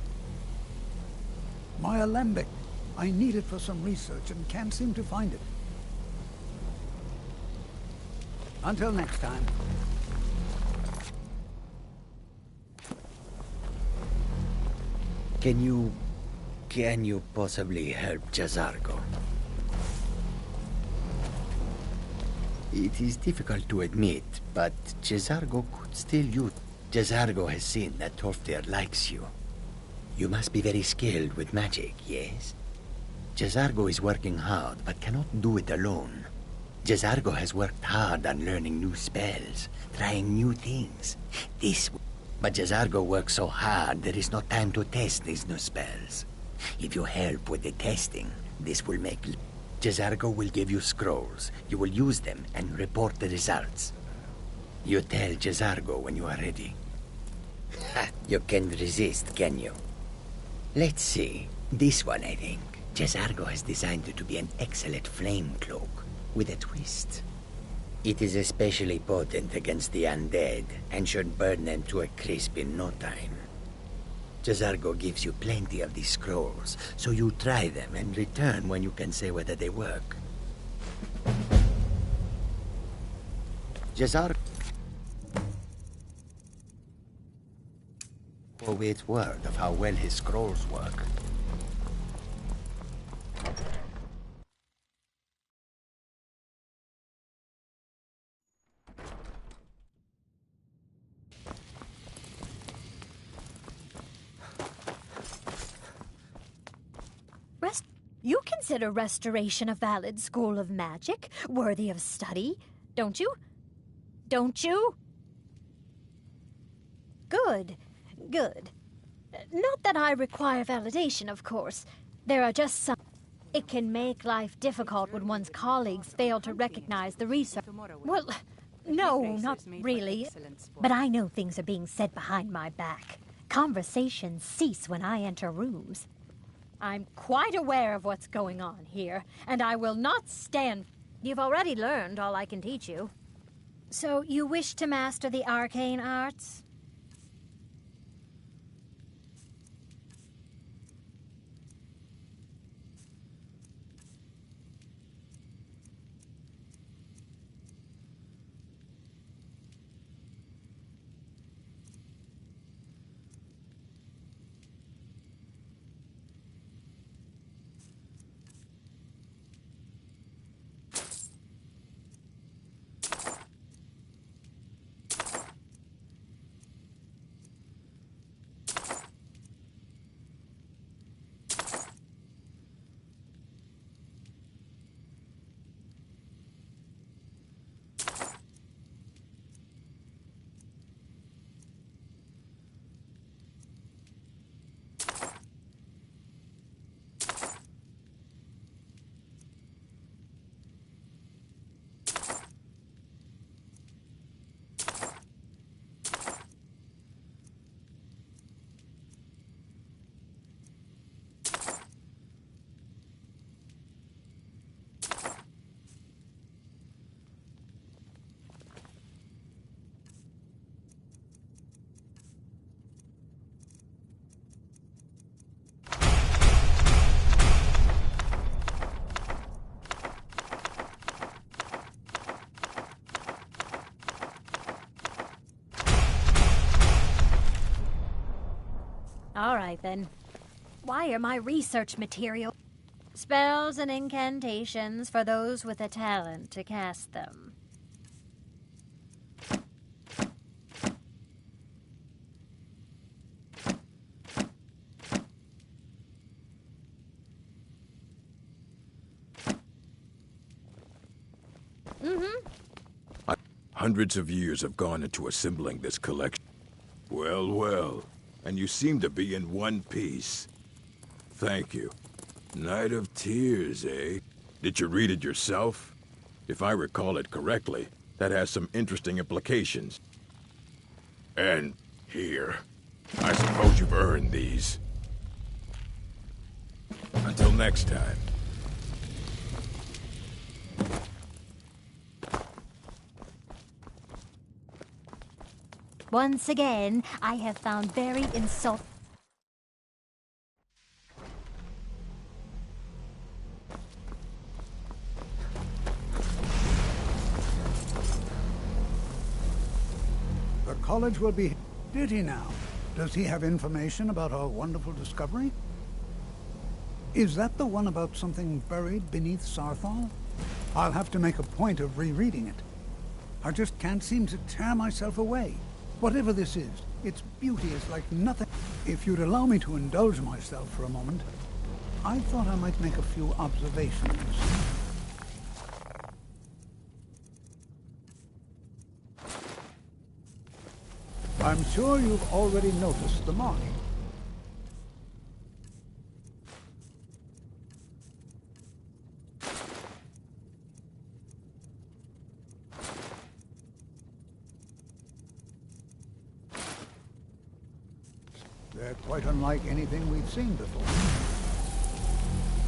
My alembic. I need it for some research and can't seem to find it. Until next time. Can you possibly help Jazargo? It is difficult to admit, but Jazargo could still use... Jazargo has seen that Tolfdir likes you. You must be very skilled with magic, yes? Jazargo is working hard, but cannot do it alone. Jazargo has worked hard on learning new spells, trying new things. But Jazargo works so hard, there is no time to test these new spells. If you help with the testing, this will make... Jazargo will give you scrolls. You will use them and report the results. You tell Jazargo when you are ready. Ha! You can resist, can you? Let's see. This one, I think. Jazargo has designed it to be an excellent flame cloak, with a twist. It is especially potent against the undead, and should burn them to a crisp in no time. Jazargo gives you plenty of these scrolls, so you try them and return when you can say whether they work. Jazargo awaits word of how well his scrolls work. You consider restoration a valid school of magic, worthy of study, don't you? Don't you? Good, good. Not that I require validation, of course. There are just some... It can make life difficult when one's colleagues fail to recognize the research. Well, no, not really. But I know things are being said behind my back. Conversations cease when I enter rooms. I'm quite aware of what's going on here, and I will not stand... You've already learned all I can teach you. So you wish to master the arcane arts? All right, then. Why are my research material? Spells and incantations for those with a talent to cast them. Hundreds of years have gone into assembling this collection. Well, well. And you seem to be in one piece. Thank you. Night of Tears, eh? Did you read it yourself? If I recall it correctly, that has some interesting implications. And here. I suppose you've earned these. Until next time. Once again, I have found very insulting. The college will be... Did he now? Does he have information about our wonderful discovery? Is that the one about something buried beneath Sarthal? I'll have to make a point of rereading it. I just can't seem to tear myself away. Whatever this is, its beauty is like nothing. If you'd allow me to indulge myself for a moment, I thought I might make a few observations. I'm sure you've already noticed the marking. They're quite unlike anything we've seen before.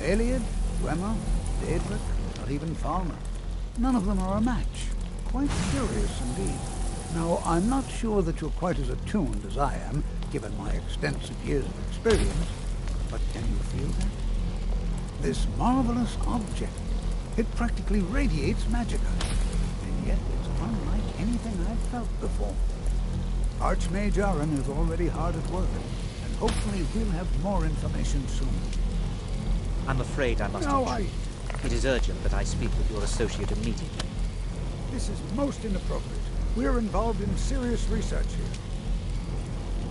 Eliad, Dwemer, Daedric, not even Falmer. None of them are a match. Quite curious indeed. Now, I'm not sure that you're quite as attuned as I am given my extensive years of experience, but can you feel that? This marvelous object, it practically radiates magicka, and yet it's unlike anything I've felt before. Archmage Aaron is already hard at work, and hopefully we'll have more information soon. I'm afraid I must... No, It is urgent that I speak with your associate immediately. This is most inappropriate. We're involved in serious research here.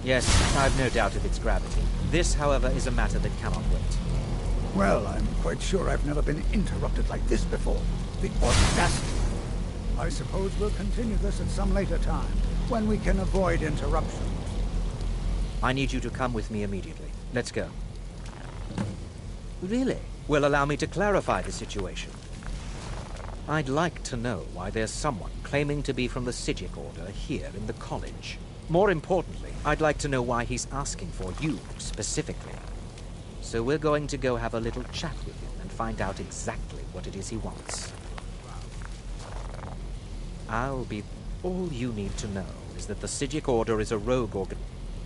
Yes, I've no doubt of its gravity. This, however, is a matter that cannot wait. Well, I'm quite sure I've never been interrupted like this before. The audacity. I suppose we'll continue this at some later time, when we can avoid interruptions. I need you to come with me immediately. Let's go. Really? Well, allow me to clarify the situation. I'd like to know why there's someone claiming to be from the Psijic Order here in the college. More importantly, I'd like to know why he's asking for you, specifically. So we're going to go have a little chat with him and find out exactly what it is he wants. All you need to know is that the Psijic Order is a rogue organ.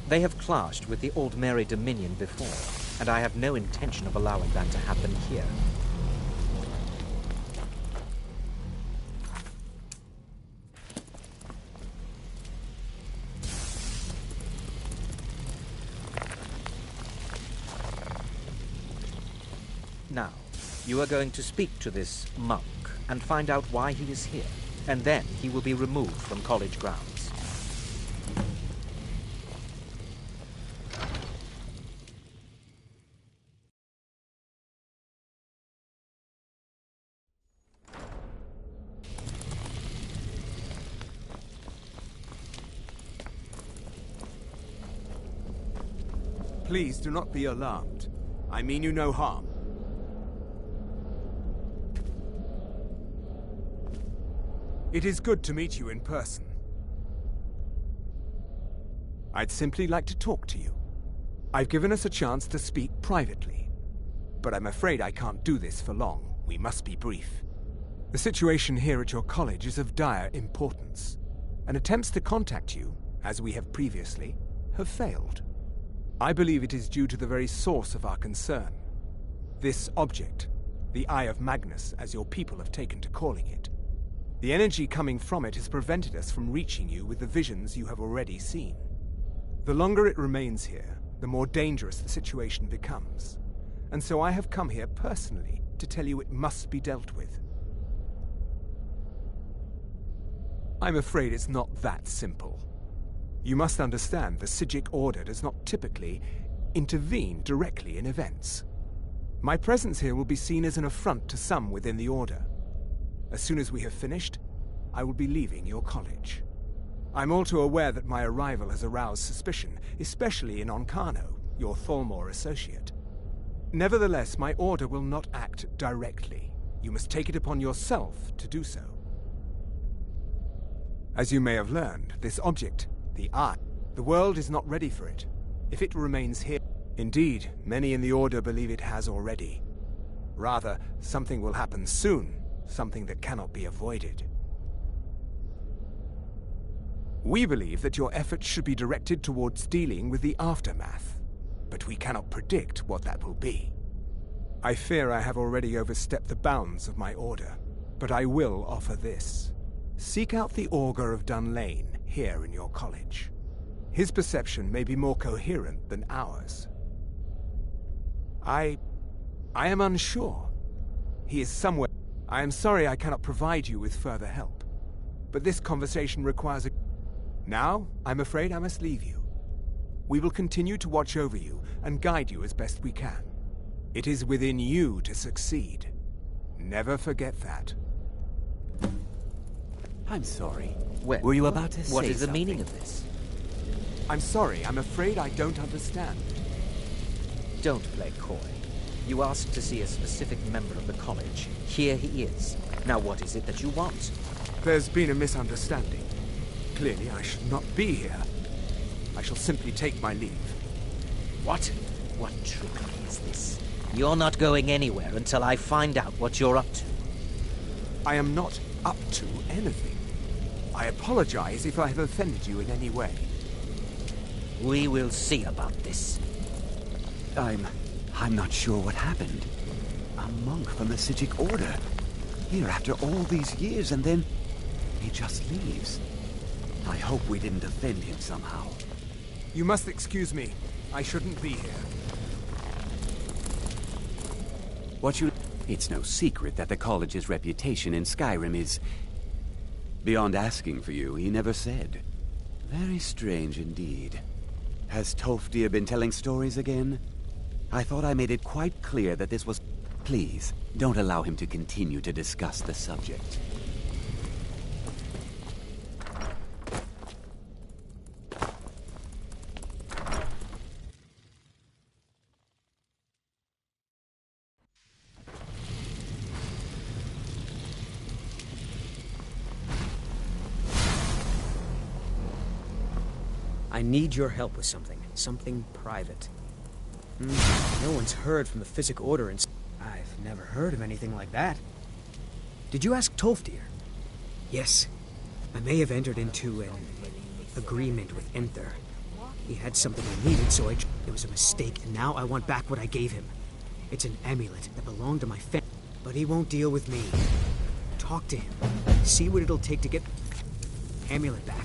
They have clashed with the Old Mary Dominion before, and I have no intention of allowing that to happen here. Now, you are going to speak to this monk and find out why he is here, and then he will be removed from college grounds. Please do not be alarmed. I mean you no harm. It is good to meet you in person. I'd simply like to talk to you. I've given us a chance to speak privately, but I'm afraid I can't do this for long. We must be brief. The situation here at your college is of dire importance, and attempts to contact you, as we have previously, have failed. I believe it is due to the very source of our concern. This object, the Eye of Magnus, as your people have taken to calling it. The energy coming from it has prevented us from reaching you with the visions you have already seen. The longer it remains here, the more dangerous the situation becomes. And so I have come here personally to tell you it must be dealt with. I'm afraid it's not that simple. You must understand the Psijic Order does not typically intervene directly in events. My presence here will be seen as an affront to some within the Order. As soon as we have finished, I will be leaving your college. I'm all too aware that my arrival has aroused suspicion, especially in Onkano, your Thalmor associate. Nevertheless, my order will not act directly. You must take it upon yourself to do so. As you may have learned, this object, the Eye, the world is not ready for it. If it remains here, indeed, many in the Order believe it has already. Rather, something will happen soon. Something that cannot be avoided. We believe that your efforts should be directed towards dealing with the aftermath, but we cannot predict what that will be. I fear I have already overstepped the bounds of my order, but I will offer this. Seek out the Augur of Dunlane here in your college. His perception may be more coherent than ours. I am unsure. He is somewhere... I am sorry I cannot provide you with further help, but this conversation requires a... Now, I'm afraid I must leave you. We will continue to watch over you and guide you as best we can. It is within you to succeed. Never forget that. I'm sorry. Well, were you about to say what is the something? meaning of this? I'm sorry, I'm afraid I don't understand. Don't play coy. You asked to see a specific member of the college. Here he is. Now what is it that you want? There's been a misunderstanding. Clearly I should not be here. I shall simply take my leave. What? What trickery is this? You're not going anywhere until I find out what you're up to. I am not up to anything. I apologize if I have offended you in any way. We will see about this. I'm not sure what happened. A monk from the Sijic Order. Here after all these years, and then he just leaves. I hope we didn't offend him somehow. You must excuse me. I shouldn't be here. It's no secret that the college's reputation in Skyrim is beyond asking for you, he never said. Very strange indeed. Has Tolfdir been telling stories again? I thought I made it quite clear that this was... Please, don't allow him to continue to discuss the subject. I need your help with something. Something private. No one's heard from the Physic Order and... I've never heard of anything like that. Did you ask Tolfdir? Yes. I may have entered into an agreement with Enther. He had something I needed, so it was a mistake, and now I want back what I gave him. It's an amulet that belonged to my family, but he won't deal with me. Talk to him. See what it'll take to get the amulet back.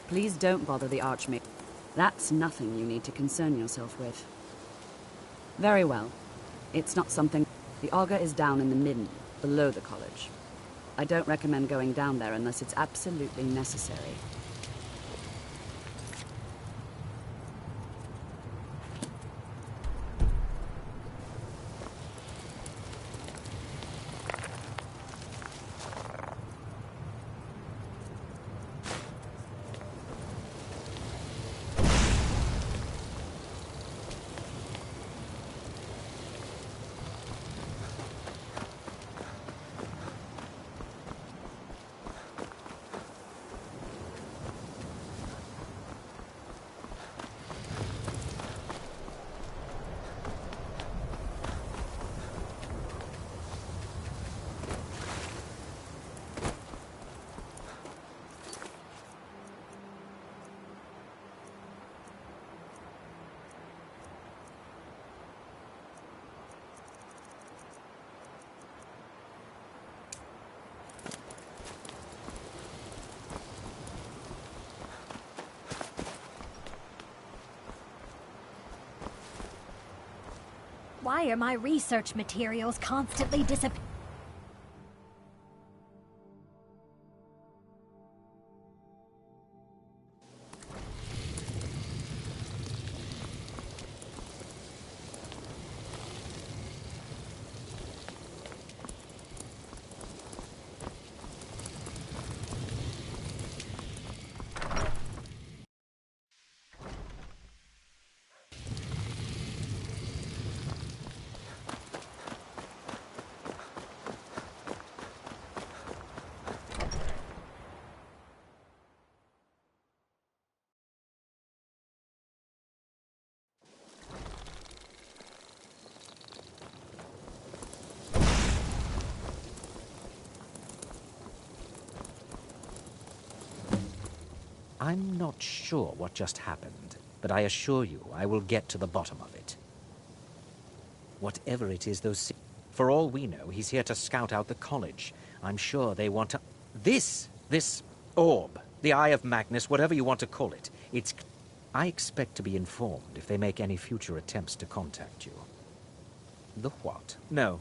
Please don't bother the Archmage. That's nothing you need to concern yourself with. Very well. It's not something... The Augur is down in the midden, below the college. I don't recommend going down there unless it's absolutely necessary. Why are my research materials constantly disappearing? I'm not sure what just happened, but I assure you I will get to the bottom of it. Whatever it is, for all we know, he's here to scout out the college. I'm sure they want to... This orb, the Eye of Magnus, whatever you want to call it, I expect to be informed if they make any future attempts to contact you. The what? No,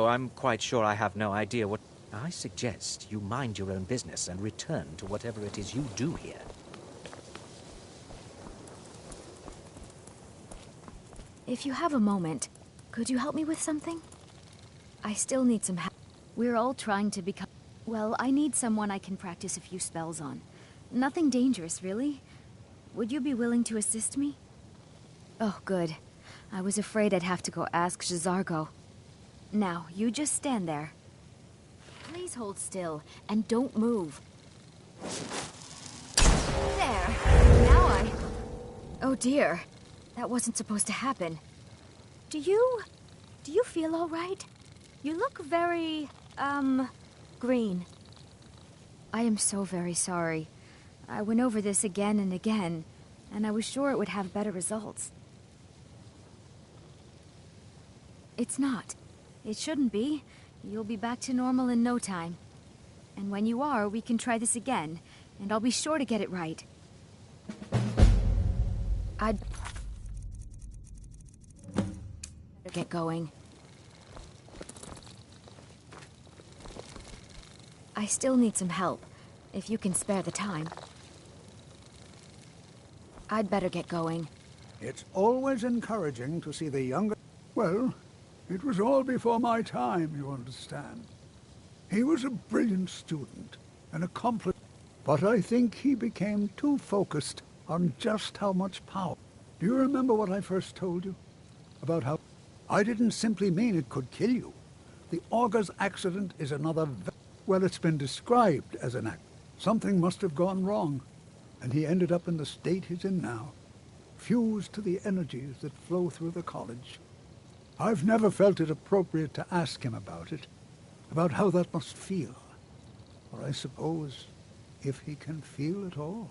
I'm quite sure I have no idea what... I suggest you mind your own business and return to whatever it is you do here. If you have a moment, could you help me with something? I still need some help. We're all trying to become... Well, I need someone I can practice a few spells on. Nothing dangerous, really. Would you be willing to assist me? Oh, good. I was afraid I'd have to go ask J'zargo. Now, you just stand there. Please hold still, and don't move. There! Now Oh dear. That wasn't supposed to happen. Do you feel all right? You look very, green. I am so very sorry. I went over this again and again, and I was sure it would have better results. It's not. It shouldn't be. You'll be back to normal in no time. And when you are, we can try this again, and I'll be sure to get it right. I'd better get going. I still need some help, if you can spare the time. I'd better get going. It's always encouraging to see the younger... Well, it was all before my time, you understand. He was a brilliant student, an accomplished... But I think he became too focused on just how much power. Do you remember what I first told you? About how... I didn't simply mean it could kill you. The Augur's accident is another... Well, it's been described as an accident. Something must have gone wrong, and he ended up in the state he's in now, fused to the energies that flow through the college. I've never felt it appropriate to ask him about how that must feel. Or I suppose, if he can feel at all.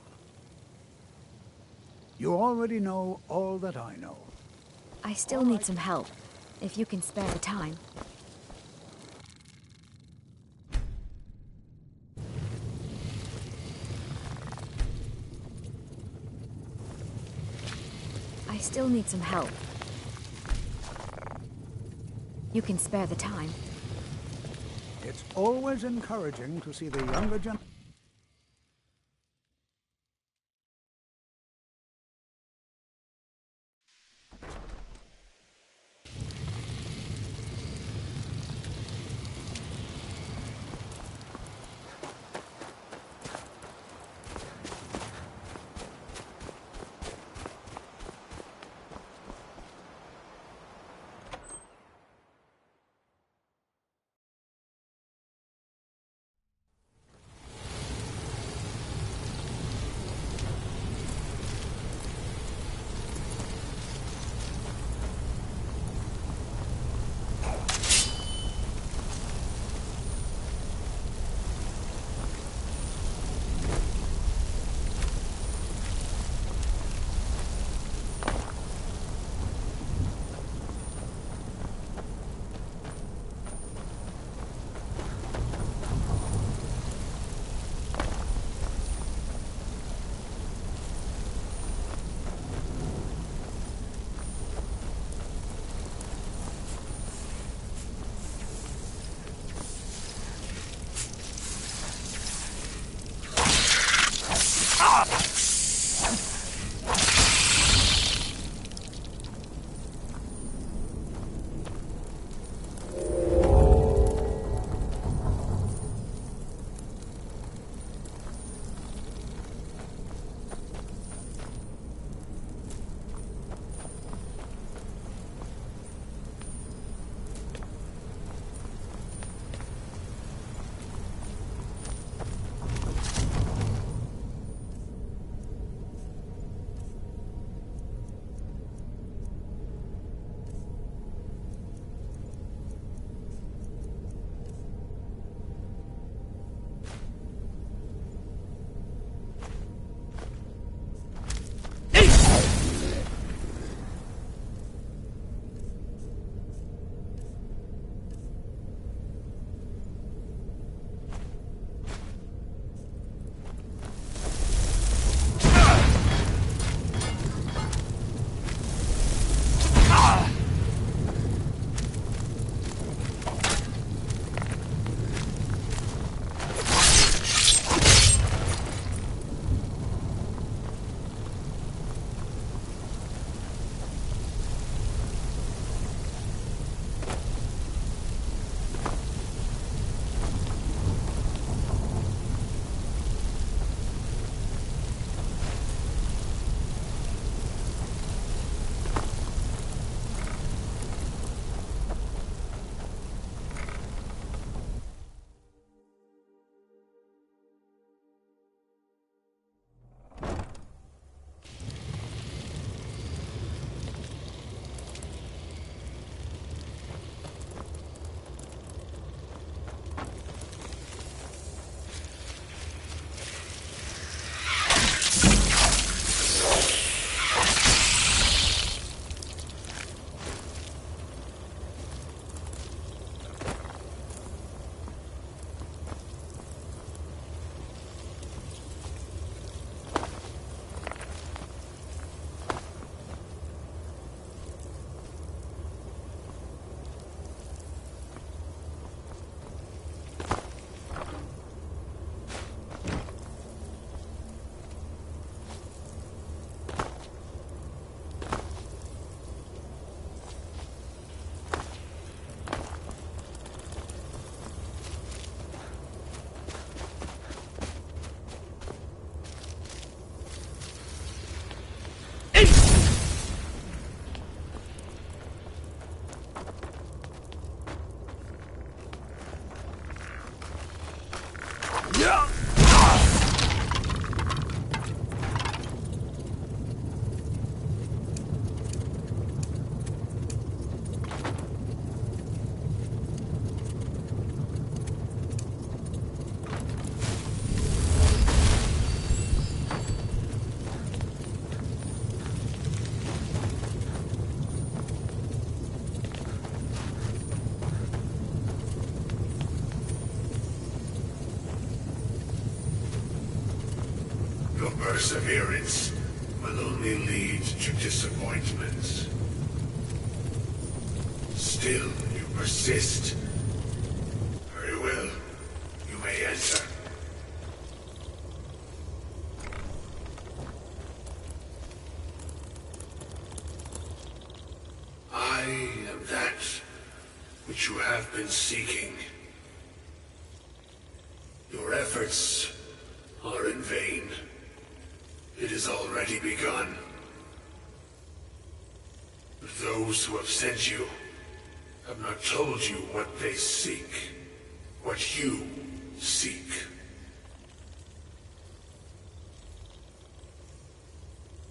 You already know all that I know. I still need some help, if you can spare the time. I still need some help. You can spare the time. It's always encouraging to see the younger gen... perseverance will only lead to disappointments. Still, you persist. Very well. You may enter. I am that which you have been seeking. Your efforts are in vain. It has already begun. Those who have sent you have not told you what they seek, what you seek.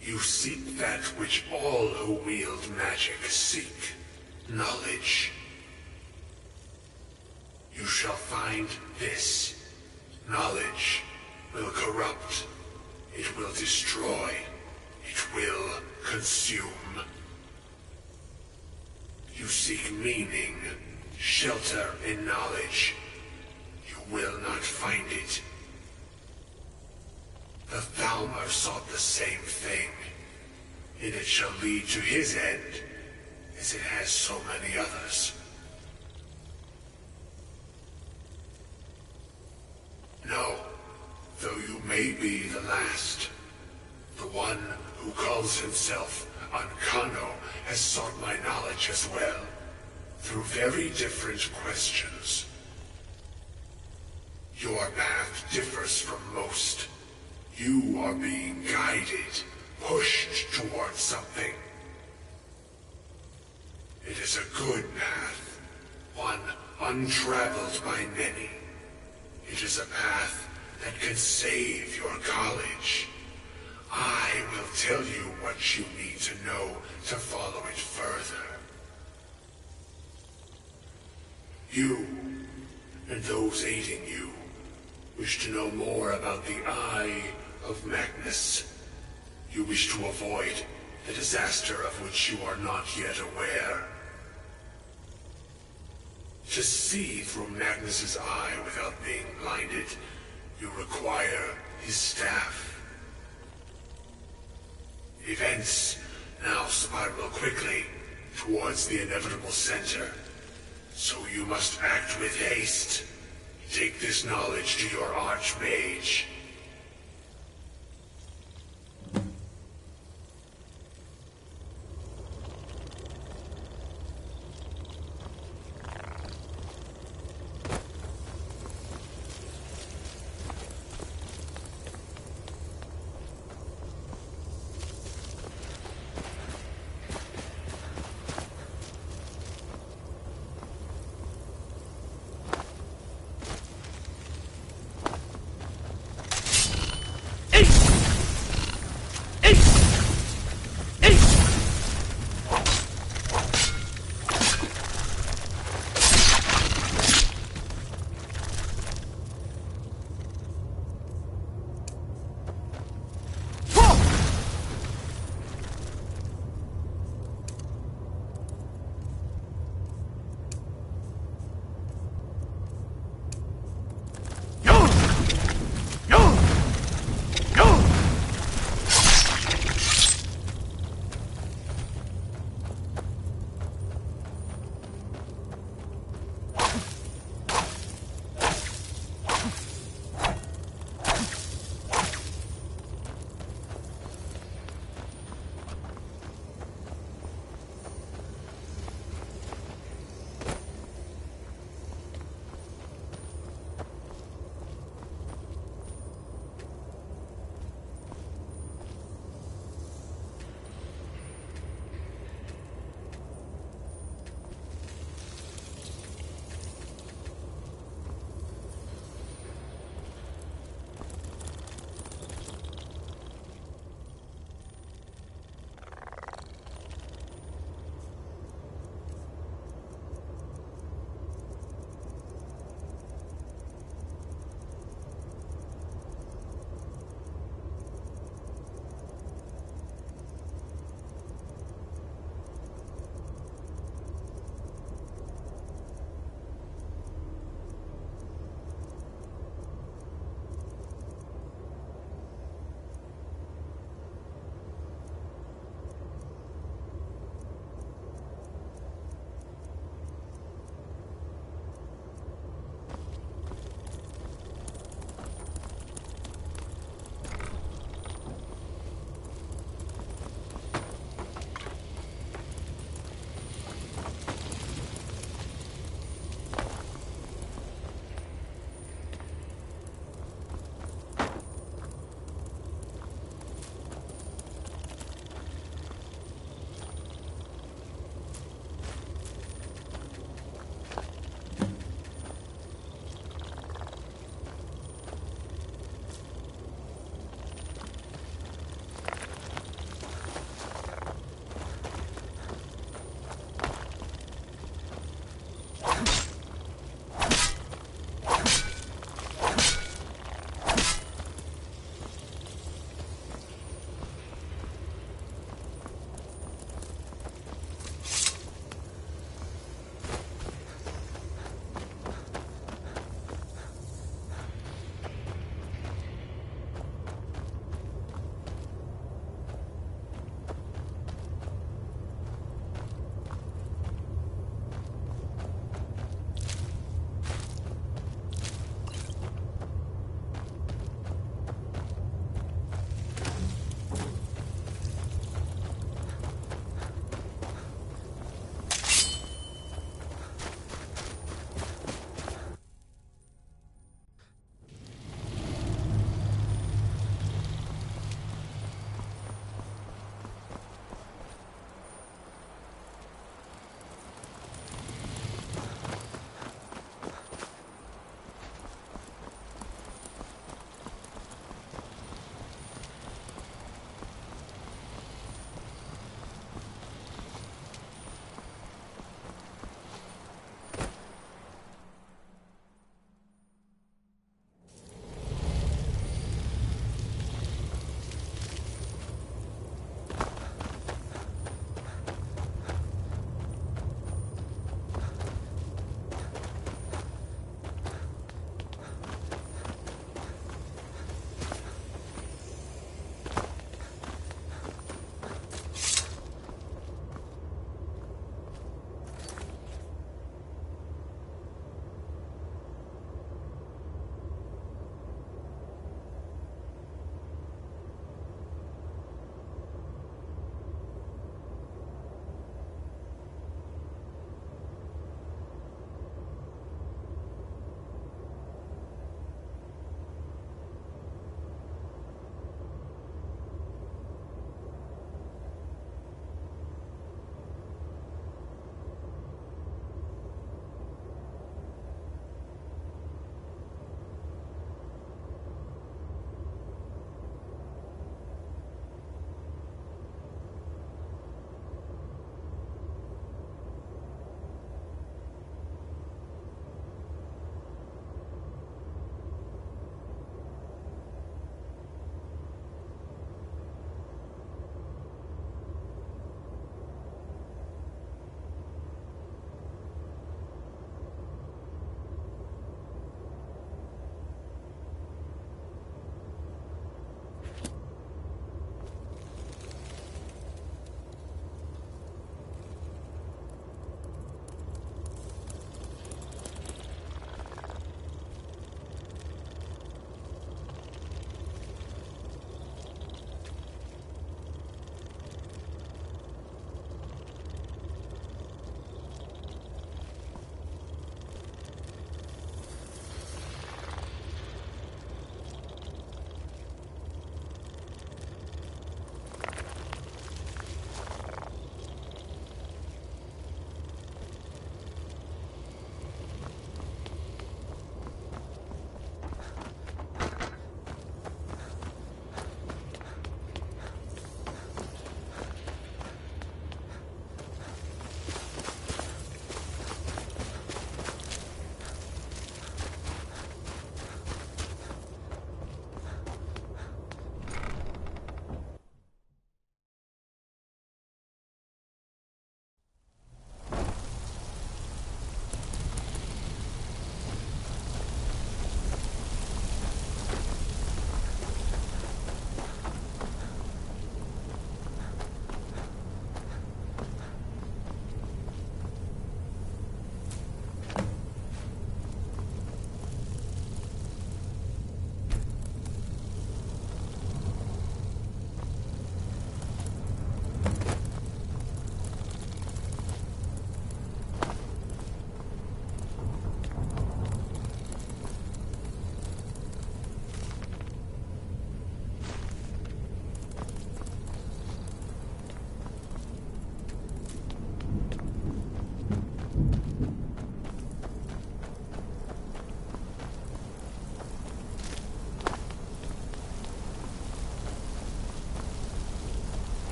You seek that which all who wield magic seek, knowledge. You shall find this. Knowledge will corrupt. It will destroy. It will consume. You seek meaning, shelter in knowledge. You will not find it. The Thalmor sought the same thing, and it shall lead to his end, as it has so many others. No, though you may be the last, the one who calls himself Ancano has sought my knowledge as well, through very different questions. Your path differs from most. You are being guided, pushed towards something. It is a good path, one untraveled by many. It is a path that can save your college. I will tell you what you need to know to follow it further. You, and those aiding you, wish to know more about the Eye of Magnus. You wish to avoid the disaster of which you are not yet aware. To see through Magnus's eye without being blinded, you require his staff. Events now spiral quickly towards the inevitable center, so you must act with haste. Take this knowledge to your Archmage.